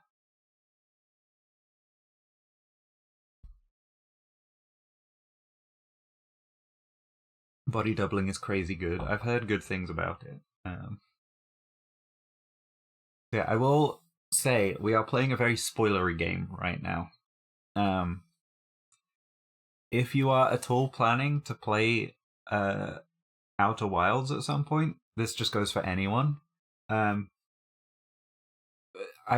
Body doubling is crazy good. I've heard good things about it. Yeah, I will say we are playing a very spoilery game right now. If you are at all planning to play Outer Wilds at some point, this just goes for anyone. I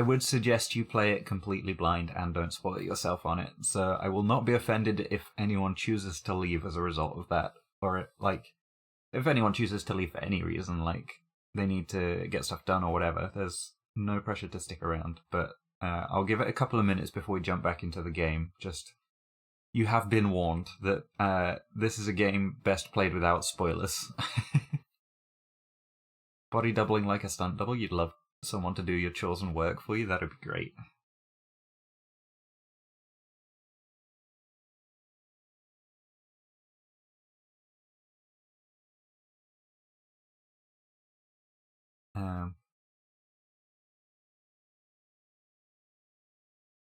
would suggest you play it completely blind and don't spoil yourself on it. So I will not be offended if anyone chooses to leave as a result of that. Or, like, if anyone chooses to leave for any reason, like, they need to get stuff done or whatever, there's no pressure to stick around. But I'll give it a couple of minutes before we jump back into the game. Just, you have been warned that this is a game best played without spoilers. Body doubling like a stunt double, you'd love someone to do your chores and work for you, that'd be great.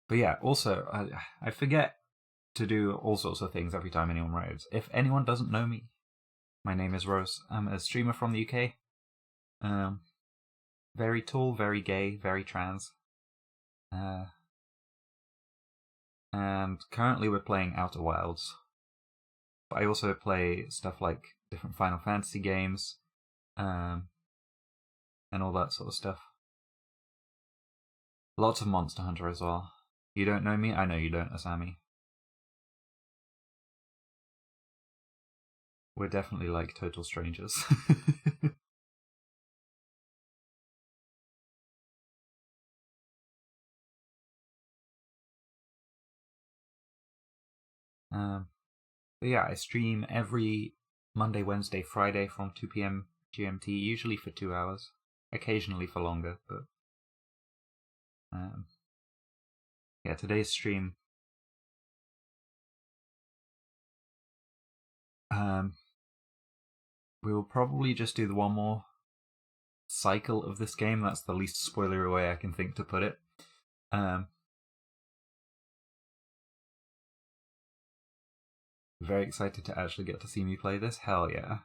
But yeah, also, I forget to do all sorts of things every time anyone writes. If anyone doesn't know me, my name is Rose. I'm a streamer from the UK. Very tall, very gay, very trans. And currently we're playing Outer Wilds. But I also play stuff like different Final Fantasy games, and all that sort of stuff. Lots of Monster Hunter as well. You don't know me? I know you don't, Asami. We're definitely like total strangers. But yeah, I stream every Monday, Wednesday, Friday from 2 p.m. GMT, usually for 2 hours, occasionally for longer, but yeah, today's stream we will probably just do the one more cycle of this game. That's the least spoilery way I can think to put it. Very excited to actually get to see me play this. Hell yeah.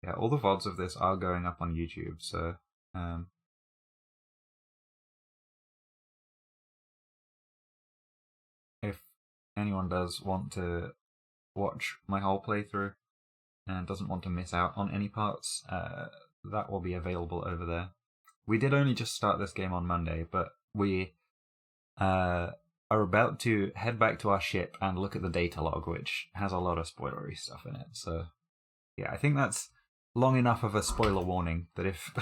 Yeah, all the VoDs of this are going up on YouTube, so if anyone does want to watch my whole playthrough and doesn't want to miss out on any parts, that will be available over there. We did only just start this game on Monday, but we are about to head back to our ship and look at the data log, which has a lot of spoilery stuff in it. So yeah, I think that's long enough of a spoiler warning that if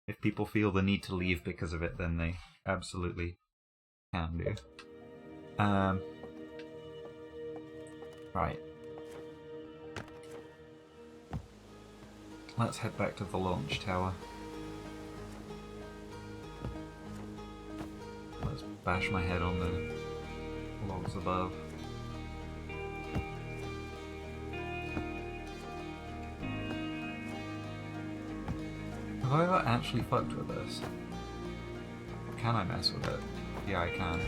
if people feel the need to leave because of it, then they absolutely can do. Right. Let's head back to the launch tower. Let's bash my head on the logs above. Have I ever actually fucked with this? Can I mess with it? Yeah, I can.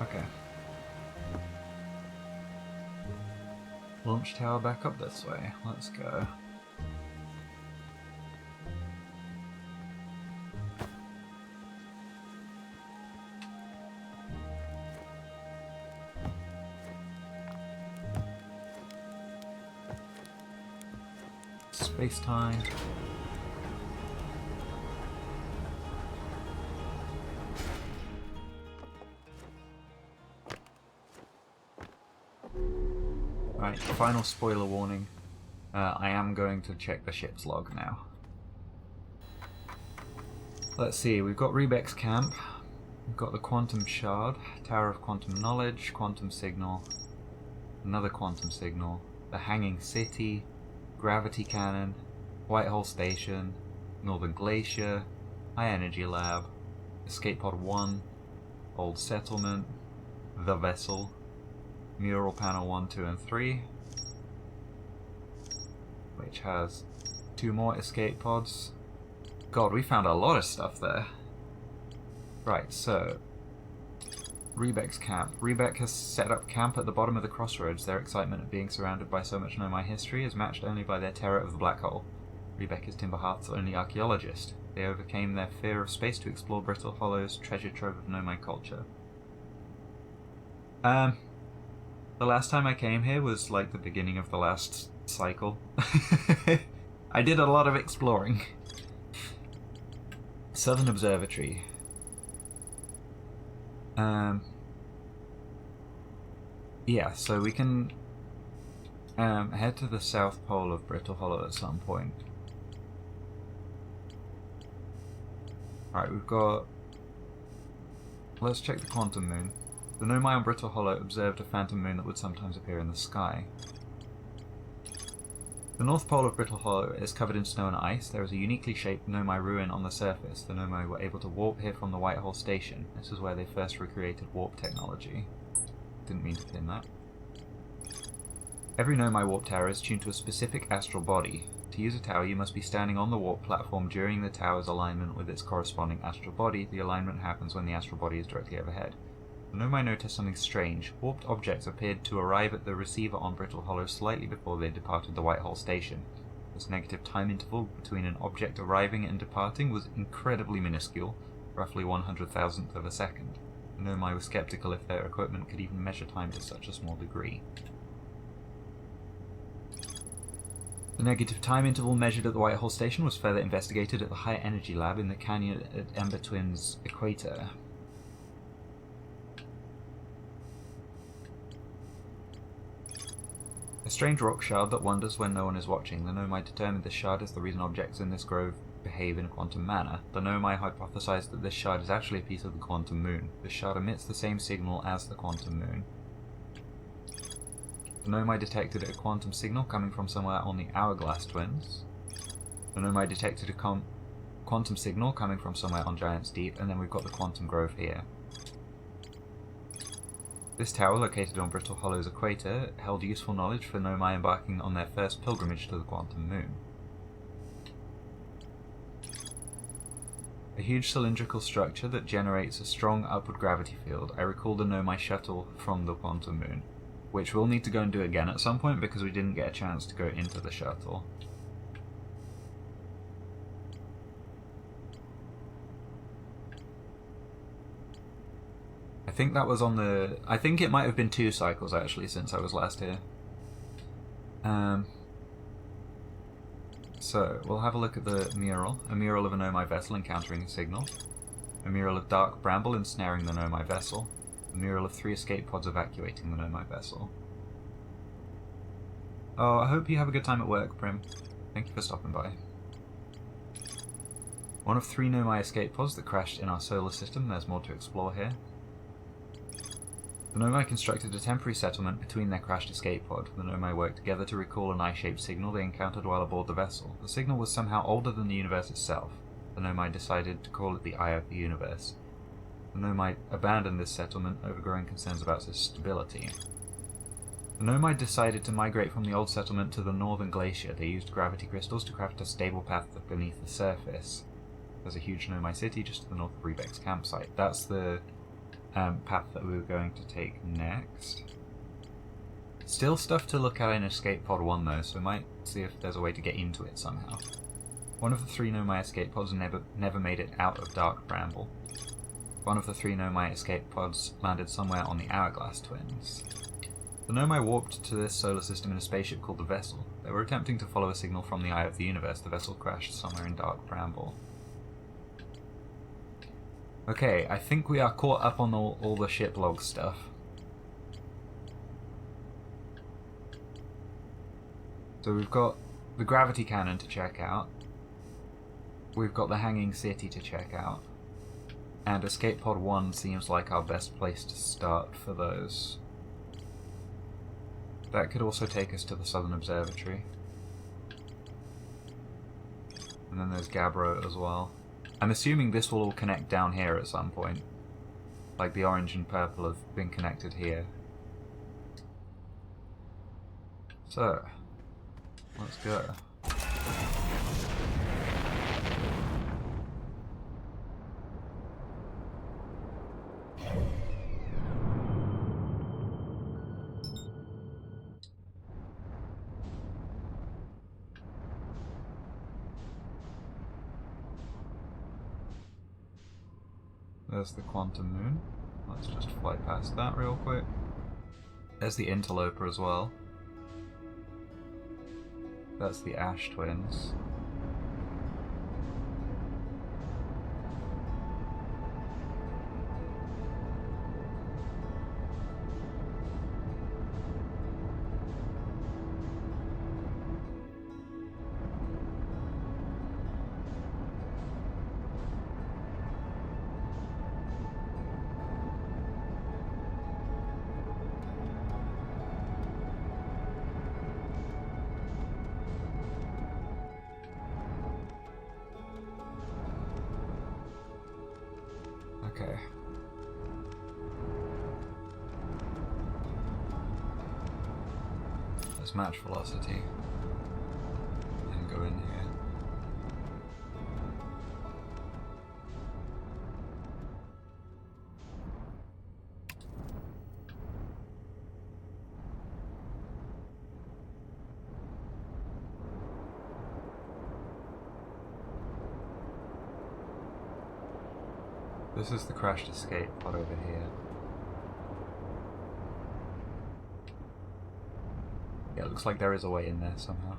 Okay. Launch tower back up this way. Let's go. Space time. Right, final spoiler warning. I am going to check the ship's log now. Let's see, we've got Rebek's camp, we've got the quantum shard, Tower of Quantum Knowledge, quantum signal, another quantum signal, the Hanging City, gravity cannon, Whitehall Station, Northern Glacier, High Energy Lab, Escape Pod 1, Old Settlement, the Vessel, Mural Panel 1, 2, and 3, which has 2 more escape pods. God, we found a lot of stuff there. Right, so Rebek's camp. Rebek has set up camp at the bottom of the crossroads. Their excitement at being surrounded by so much Nomai history is matched only by their terror of the black hole. Rebek is Timberhearth's only archaeologist. They overcame their fear of space to explore Brittle Hollow's treasure trove of Nomai culture. The last time I came here was like the beginning of the last cycle. I did a lot of exploring. Southern Observatory. Yeah, so we can head to the south pole of Brittle Hollow at some point. Alright, we've got... Let's check the quantum moon. The Nomai on Brittle Hollow observed a phantom moon that would sometimes appear in the sky. The north pole of Brittle Hollow is covered in snow and ice. There is a uniquely shaped Nomai ruin on the surface. The Nomai were able to warp here from the Whitehall Station. This is where they first recreated warp technology. Didn't mean to pin that. Every Nomai warp tower is tuned to a specific astral body. To use a tower, you must be standing on the warp platform during the tower's alignment with its corresponding astral body. The alignment happens when the astral body is directly overhead. The Nomai noticed something strange. Warped objects appeared to arrive at the receiver on Brittle Hollow slightly before they departed the Whitehall Station. This negative time interval between an object arriving and departing was incredibly minuscule, roughly 100,000th of a second. The Nomai were skeptical if their equipment could even measure time to such a small degree. The negative time interval measured at the Whitehall Station was further investigated at the High Energy Lab in the canyon at Ember Twins Equator. A strange rock shard that wanders when no one is watching. The Nomai determined this shard is the reason objects in this grove behave in a quantum manner. The Nomai hypothesized that this shard is actually a piece of the quantum moon. This shard emits the same signal as the quantum moon. The Nomai detected a quantum signal coming from somewhere on the Hourglass Twins. The Nomai detected a quantum signal coming from somewhere on Giant's Deep, and then we've got the quantum grove here. This tower, located on Brittle Hollow's equator, held useful knowledge for Nomai embarking on their first pilgrimage to the quantum moon. A huge cylindrical structure that generates a strong upward gravity field. I recall the Nomai shuttle from the quantum moon, which we'll need to go and do again at some point because we didn't get a chance to go into the shuttle. I think that was on the... I think it might have been 2 cycles actually since I was last here. So, we'll have a look at the mural. A mural of a Nomai vessel encountering a signal. A mural of dark bramble ensnaring the Nomai vessel. A mural of 3 escape pods evacuating the Nomai vessel. Oh, I hope you have a good time at work, Prim. Thank you for stopping by. One of 3 Nomai escape pods that crashed in our solar system. There's more to explore here. The Nomai constructed a temporary settlement between their crashed escape pod. The Nomai worked together to recall an eye-shaped signal they encountered while aboard the vessel. The signal was somehow older than the universe itself. The Nomai decided to call it the Eye of the Universe. The Nomai abandoned this settlement over growing concerns about its stability. The Nomai decided to migrate from the old settlement to the northern glacier. They used gravity crystals to craft a stable path beneath the surface. There's a huge Nomai city just to the north of Rebeck's campsite. That's the path that we were going to take next. Still stuff to look at in Escape Pod 1 though, so we might see if there's a way to get into it somehow. One of the 3 Nomai escape pods never made it out of Dark Bramble. One of the 3 Nomai escape pods landed somewhere on the Hourglass Twins. The Nomai warped to this solar system in a spaceship called the Vessel. They were attempting to follow a signal from the Eye of the Universe. The vessel crashed somewhere in Dark Bramble. Okay, I think we are caught up on all the ship log stuff. So we've got the gravity cannon to check out. We've got the hanging city to check out. And Escape Pod 1 seems like our best place to start for those. That could also take us to the Southern Observatory. And then there's Gabbro as well. I'm assuming this will all connect down here at some point. Like the orange and purple have been connected here. So, let's go. There's the quantum moon. Let's just fly past that real quick. There's the interloper as well. That's the Ash Twins. Let's match velocity and go in here. This is the crashed escape pod over here. Yeah, it looks like there is a way in there somehow.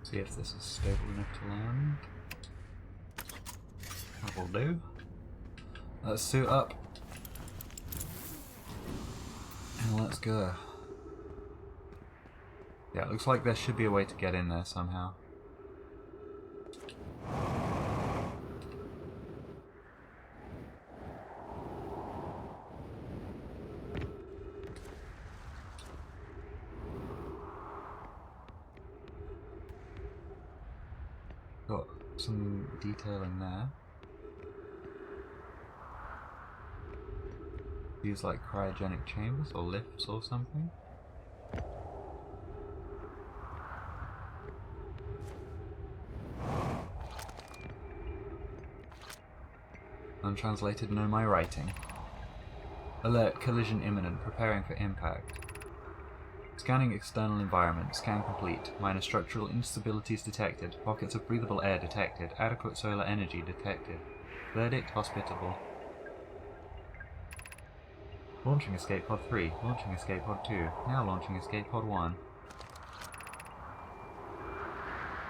See if this is stable enough to land. That will do. Let's suit up. And let's go. Yeah, it looks like there should be a way to get in there somehow. Got some detail in there. These like cryogenic chambers or lifts or something. Untranslated, know my writing. Alert, collision imminent, preparing for impact. Scanning external environment, scan complete. Minor structural instabilities detected. Pockets of breathable air detected. Adequate solar energy detected. Verdict, hospitable. Launching escape pod 3. Launching escape pod 2. Now launching escape pod 1.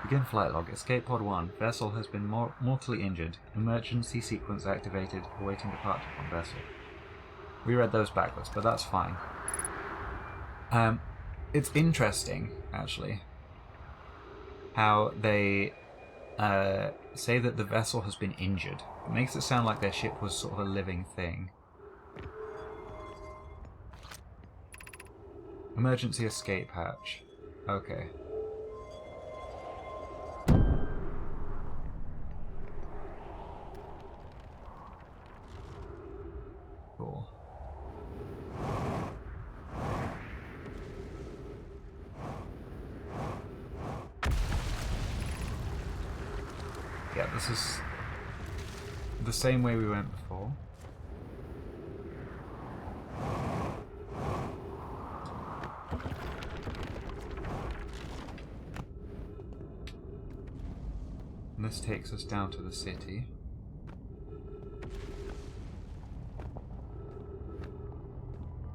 Begin flight log. Escape pod 1. Vessel has been mortally injured. Emergency sequence activated. Awaiting departure from vessel. We read those backwards, but that's fine. It's interesting, actually, how they say that the vessel has been injured. It makes it sound like their ship was sort of a living thing. Emergency escape hatch. Okay. Cool. Yeah, this is the same way we went before. And this takes us down to the city.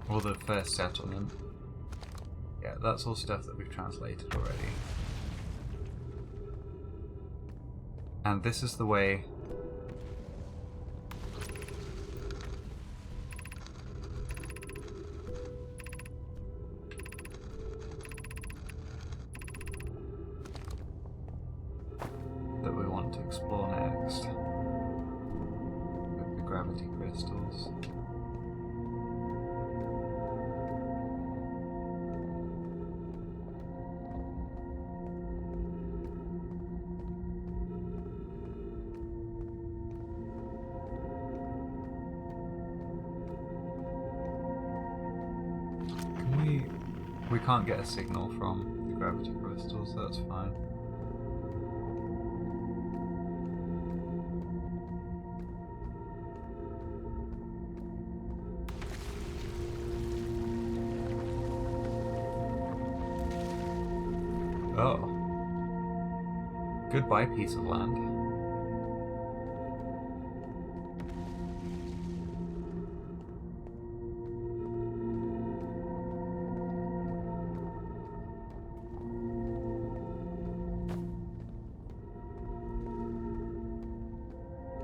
Or the first settlement. Yeah, that's all stuff that we've translated already. And this is the way that we want to explore next with the gravity crystals. We can't get a signal from the gravity crystals, so that's fine. Oh. Goodbye, piece of land.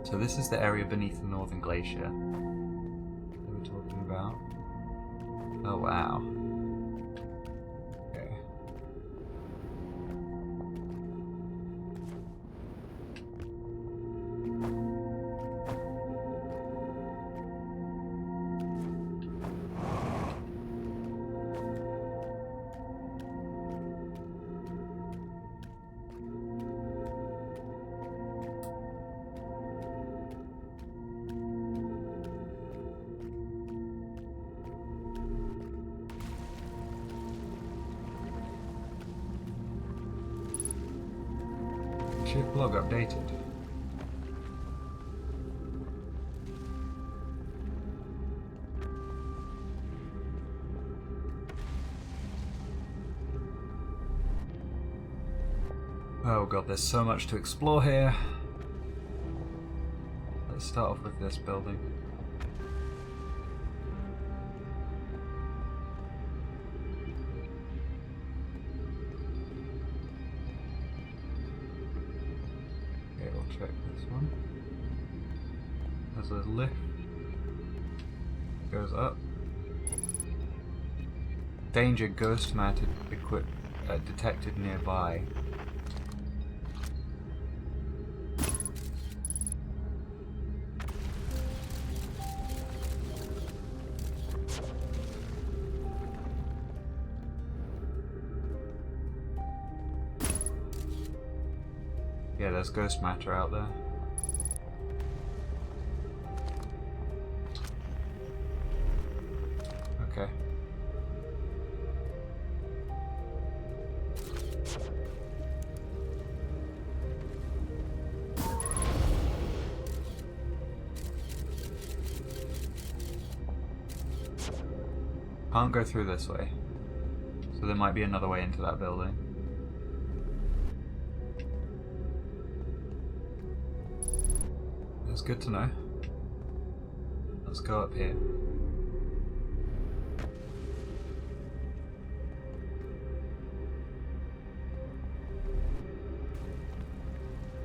So this is the area beneath the northern glacier that we're talking about. Oh wow. Okay. Ship log updated. Oh god, there's so much to explore here. Let's start off with this building. Okay, we'll check this one. There's a lift. Goes up. Danger, ghost matted detected nearby. Yeah, there's ghost matter out there. Okay. Can't go through this way. So there might be another way into that building. That's good to know. Let's go up here.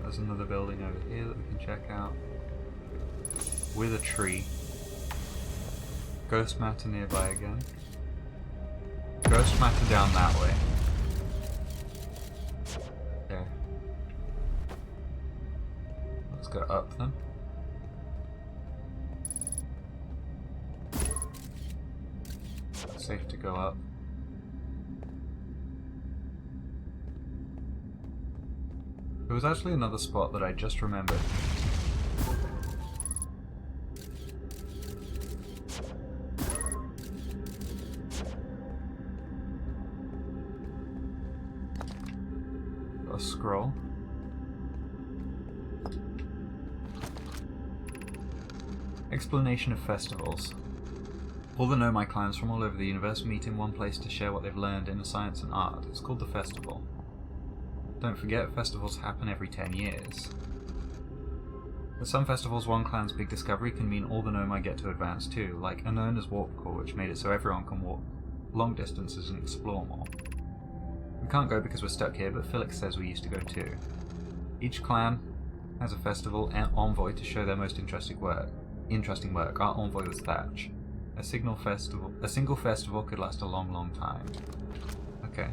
There's another building over here that we can check out. With a tree. Ghost matter nearby again. Ghost matter down that way. There. Let's go up then. Safe to go up. There was actually another spot that I just remembered. Got a scroll. Explanation of festivals. All the Nomai clans from all over the universe meet in one place to share what they've learned in science and art. It's called the festival. Don't forget, festivals happen every 10 years. At some festivals, one clan's big discovery can mean all the Nomai get to advance too, like Anona's warp core, which made it so everyone can walk long distances and explore more. We can't go because we're stuck here, but Felix says we used to go too. Each clan has a festival and envoy to show their most interesting work. Our envoy was Thatch. A single festival could last a long, long time. Okay.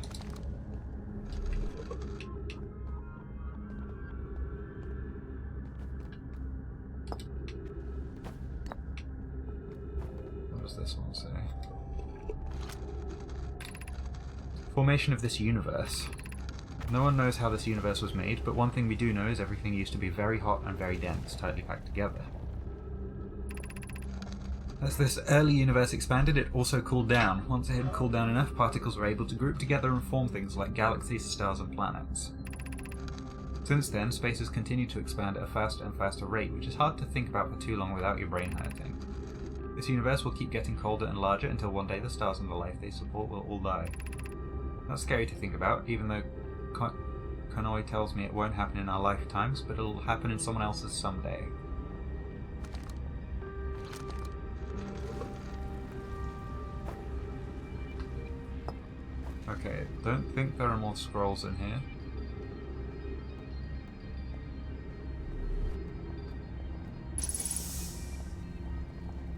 What does this one say? Formation of this universe. No one knows how this universe was made, but one thing we do know is everything used to be very hot and very dense, tightly packed together. As this early universe expanded, it also cooled down. Once it had cooled down enough, particles were able to group together and form things like galaxies, stars, and planets. Since then, space has continued to expand at a faster and faster rate, which is hard to think about for too long without your brain hurting. This universe will keep getting colder and larger until one day the stars and the life they support will all die. That's scary to think about, even though Konoi tells me it won't happen in our lifetimes, but it'll happen in someone else's someday. Okay, don't think there are more scrolls in here.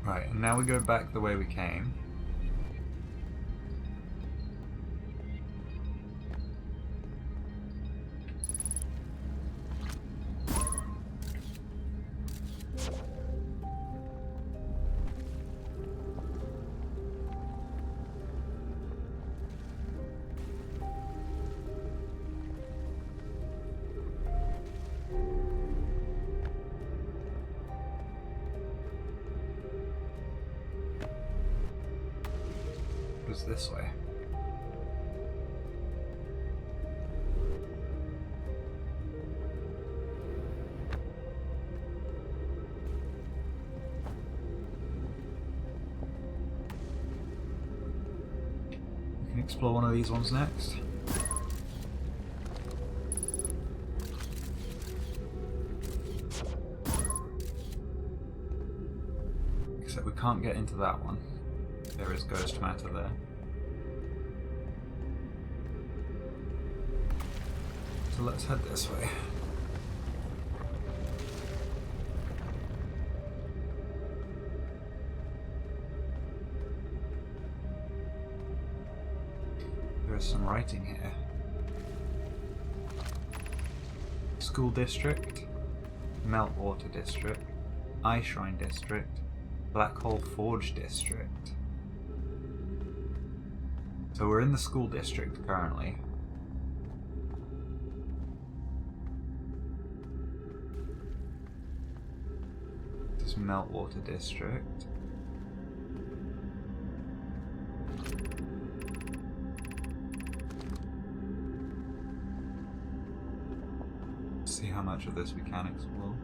Right, and now we go back the way we came. This way. Explore one of these ones next. Except we can't get into that one. There is ghost matter there. So let's head this way. There's some writing here. School District, Meltwater District, Eye Shrine District, Black Hole Forge District. So we're in the School District currently. This is Meltwater District. See how much of this we can explore.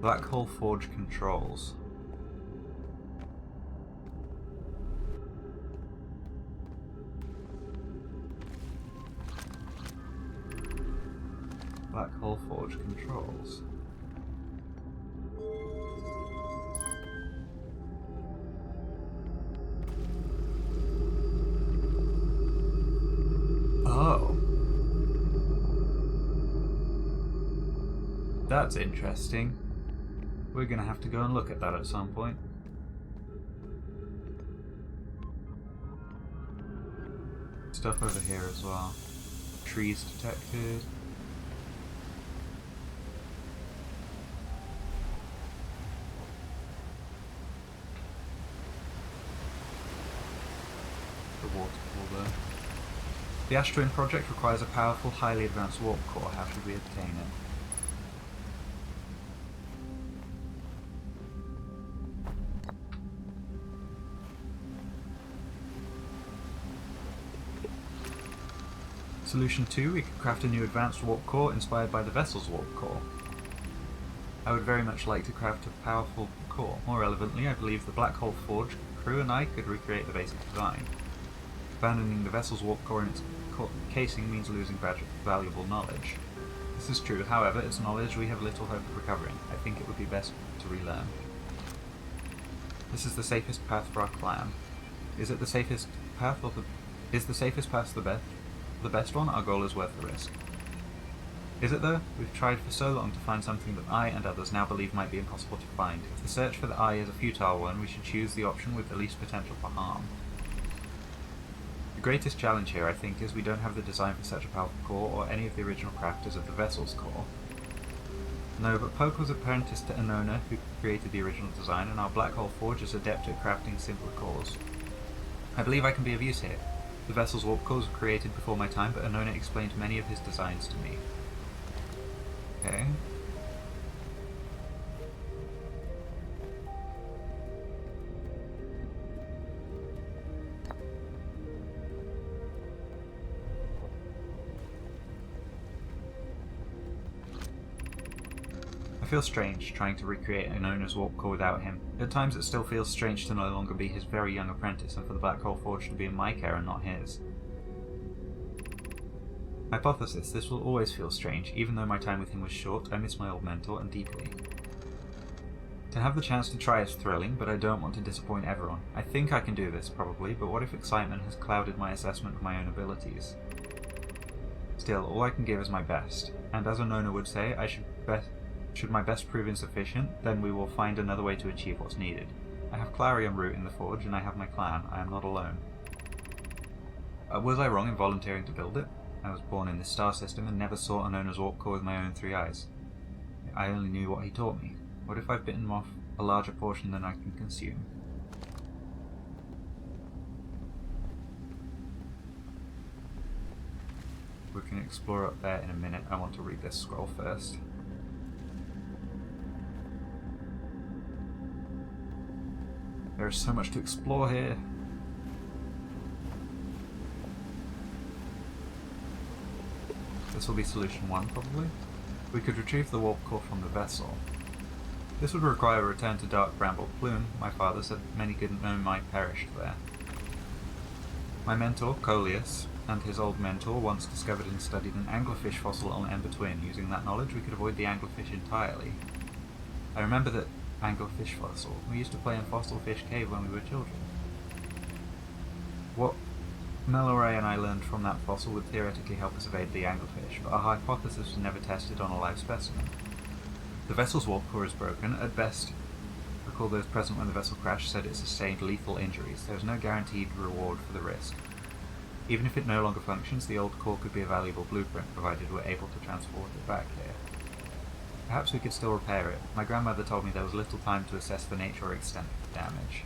Black Hole Forge controls. Black Hole Forge controls. Oh. That's interesting. We're gonna have to go and look at that at some point. Stuff over here as well. Trees detected. The waterfall there. The Ash Twin project requires a powerful, highly advanced warp core. How should we obtain it? Solution 2, we could craft a new advanced warp core inspired by the vessel's warp core. I would very much like to craft a powerful core. More relevantly, I believe the Black Hole Forge crew and I could recreate the basic design. Abandoning the vessel's warp core in its casing means losing valuable knowledge. This is true, however, it's knowledge we have little hope of recovering. I think it would be best to relearn. This is the safest path for our clan. Is it the safest path or is the safest path the best one? Our goal is worth the risk. Is it though? We've tried for so long to find something that I and others now believe might be impossible to find. If the search for the eye is a futile one, we should choose the option with the least potential for harm. The greatest challenge here, I think, is we don't have the design for such a powerful core or any of the original crafters of the vessel's core. No, but Poke was apprenticed to Anona, who created the original design, and our Black Hole Forge is adept at crafting simpler cores. I believe I can be of use here. The vessel's warp cores were created before my time, but Anona explained many of his designs to me. Okay. I feel strange trying to recreate Anona's warp core without him. At times it still feels strange to no longer be his very young apprentice and for the Black Hole Forge to be in my care and not his. Hypothesis, this will always feel strange. Even though my time with him was short, I miss my old mentor and deeply. To have the chance to try is thrilling, but I don't want to disappoint everyone. I think I can do this, probably, but what if excitement has clouded my assessment of my own abilities? Still, all I can give is my best, and as Anona would say, should my best prove insufficient, then we will find another way to achieve what's needed. I have Clarion root in the Forge, and I have my clan. I am not alone. Was I wrong in volunteering to build it? I was born in this star system and never saw Anona's warp core with my own 3 eyes. I only knew what he taught me. What if I've bitten off a larger portion than I can consume? We can explore up there in a minute. I want to read this scroll first. There is so much to explore here. This will be solution 1, probably. We could retrieve the warp core from the vessel. This would require a return to Dark Bramble Plume. My father said many good gnome might perished there. My mentor, Coleus, and his old mentor once discovered and studied an anglerfish fossil on Ember Twin. Using that knowledge, we could avoid the anglerfish entirely. I remember that anglerfish fossil. We used to play in Fossil Fish Cave when we were children. What Meloray and I learned from that fossil would theoretically help us evade the anglerfish, but our hypothesis was never tested on a live specimen. The vessel's warp core is broken. At best, recall those present when the vessel crashed said it sustained lethal injuries. There is no guaranteed reward for the risk. Even if it no longer functions, the old core could be a valuable blueprint, provided we're able to transport it back here. Perhaps we could still repair it. My grandmother told me there was little time to assess the nature or extent of the damage.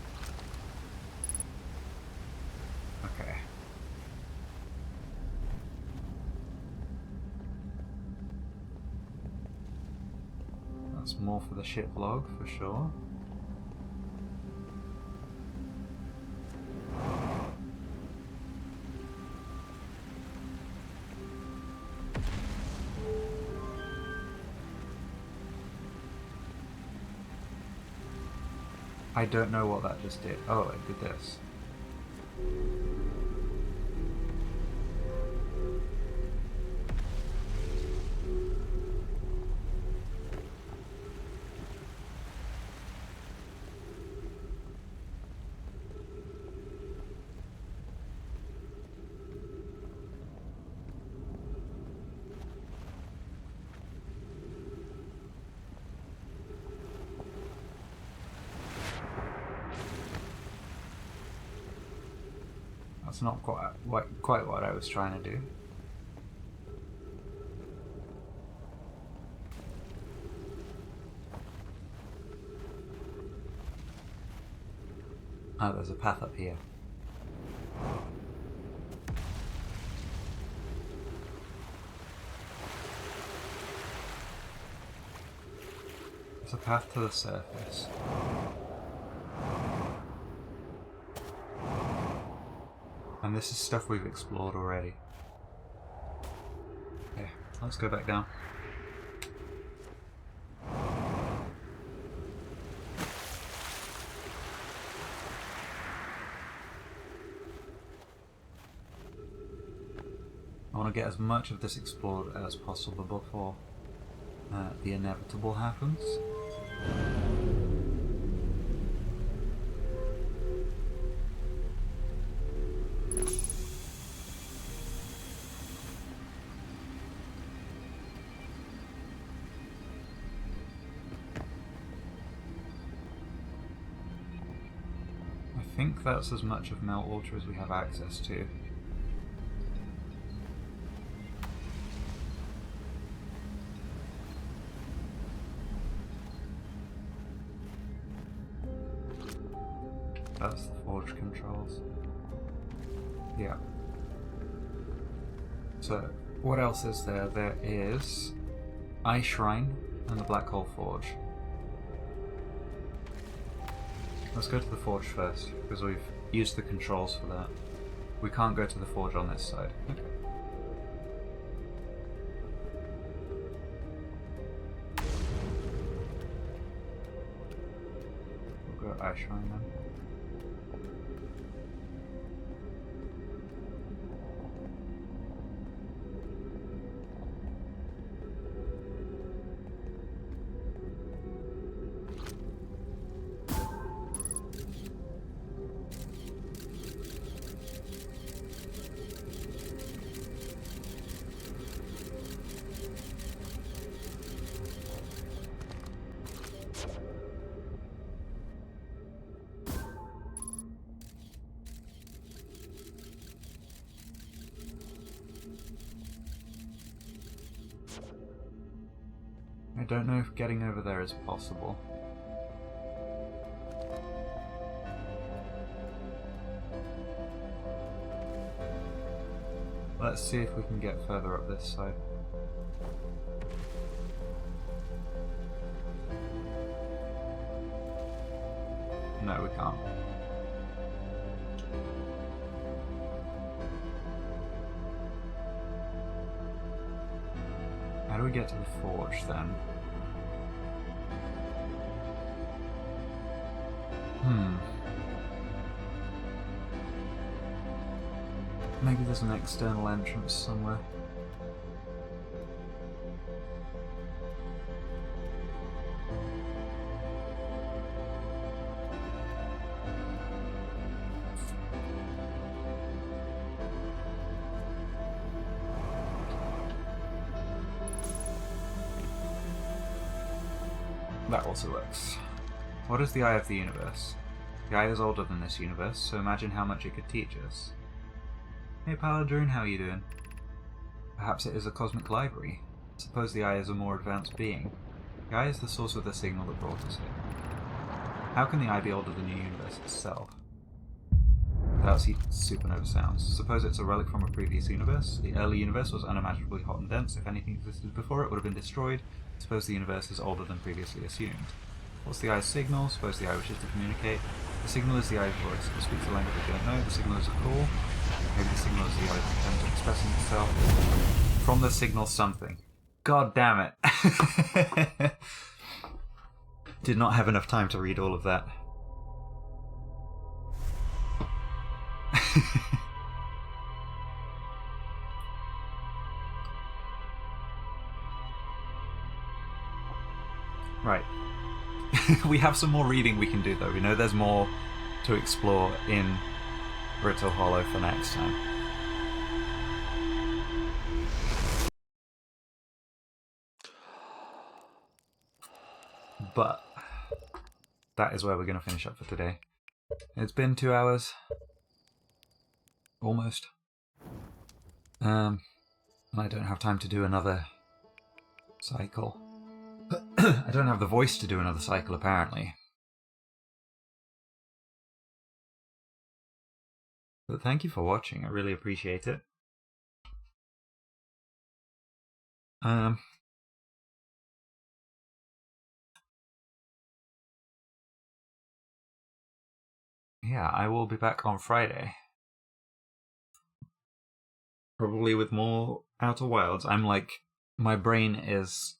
Okay. That's more for the ship log, for sure. I don't know what that just did. Oh, it did this. That's not quite what I was trying to do. Oh, there's a path up here. There's a path to the surface. And this is stuff we've explored already. Yeah, let's go back down. I want to get as much of this explored as possible before the inevitable happens. I think that's as much of Melt Ultra as we have access to. That's the forge controls. Yeah. So, what else is there? There is Ice Shrine and the Black Hole Forge. Let's go to the forge first, because we've used the controls for that. We can't go to the forge on this side. Okay. We'll go Ice Shrine then. I don't know if getting over there is possible. Let's see if we can get further up this side. No, we can't. How do we get to the forge then? Maybe there's an external entrance somewhere. That also works. What is the eye of the universe? The eye is older than this universe, so imagine how much it could teach us. Hey Paladrin, how are you doing? Perhaps it is a cosmic library. Suppose the eye is a more advanced being. The eye is the source of the signal that brought us here. How can the eye be older than the universe itself? Without supernova sounds. Suppose it's a relic from a previous universe. The early universe was unimaginably hot and dense. If anything existed before it would have been destroyed. Suppose the universe is older than previously assumed. What's the eye's signal? Suppose the eye wishes to communicate. The signal is the eye's voice. It speaks the language we don't know. The signal is a call. Maybe the signal is the eye's attempt at expressing itself. From the signal something. God damn it. Did not have enough time to read all of that. Right. We have some more reading we can do though. We know there's more to explore in Brittle Hollow for next time. But that is where we're going to finish up for today. It's been 2 hours. Almost. And I don't have time to do another cycle. I don't have the voice to do another cycle, apparently. But thank you for watching, I really appreciate it. Yeah, I will be back on Friday. Probably with more Outer Wilds. I'm like, my brain is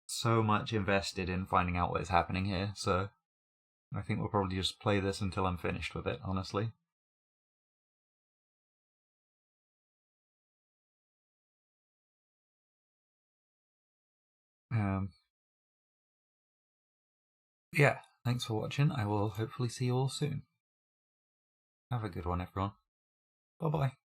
so much invested in finding out what is happening here, so I think we'll probably just play this until I'm finished with it, honestly. Yeah, thanks for watching. I will hopefully see you all soon. Have a good one, everyone. Bye-bye.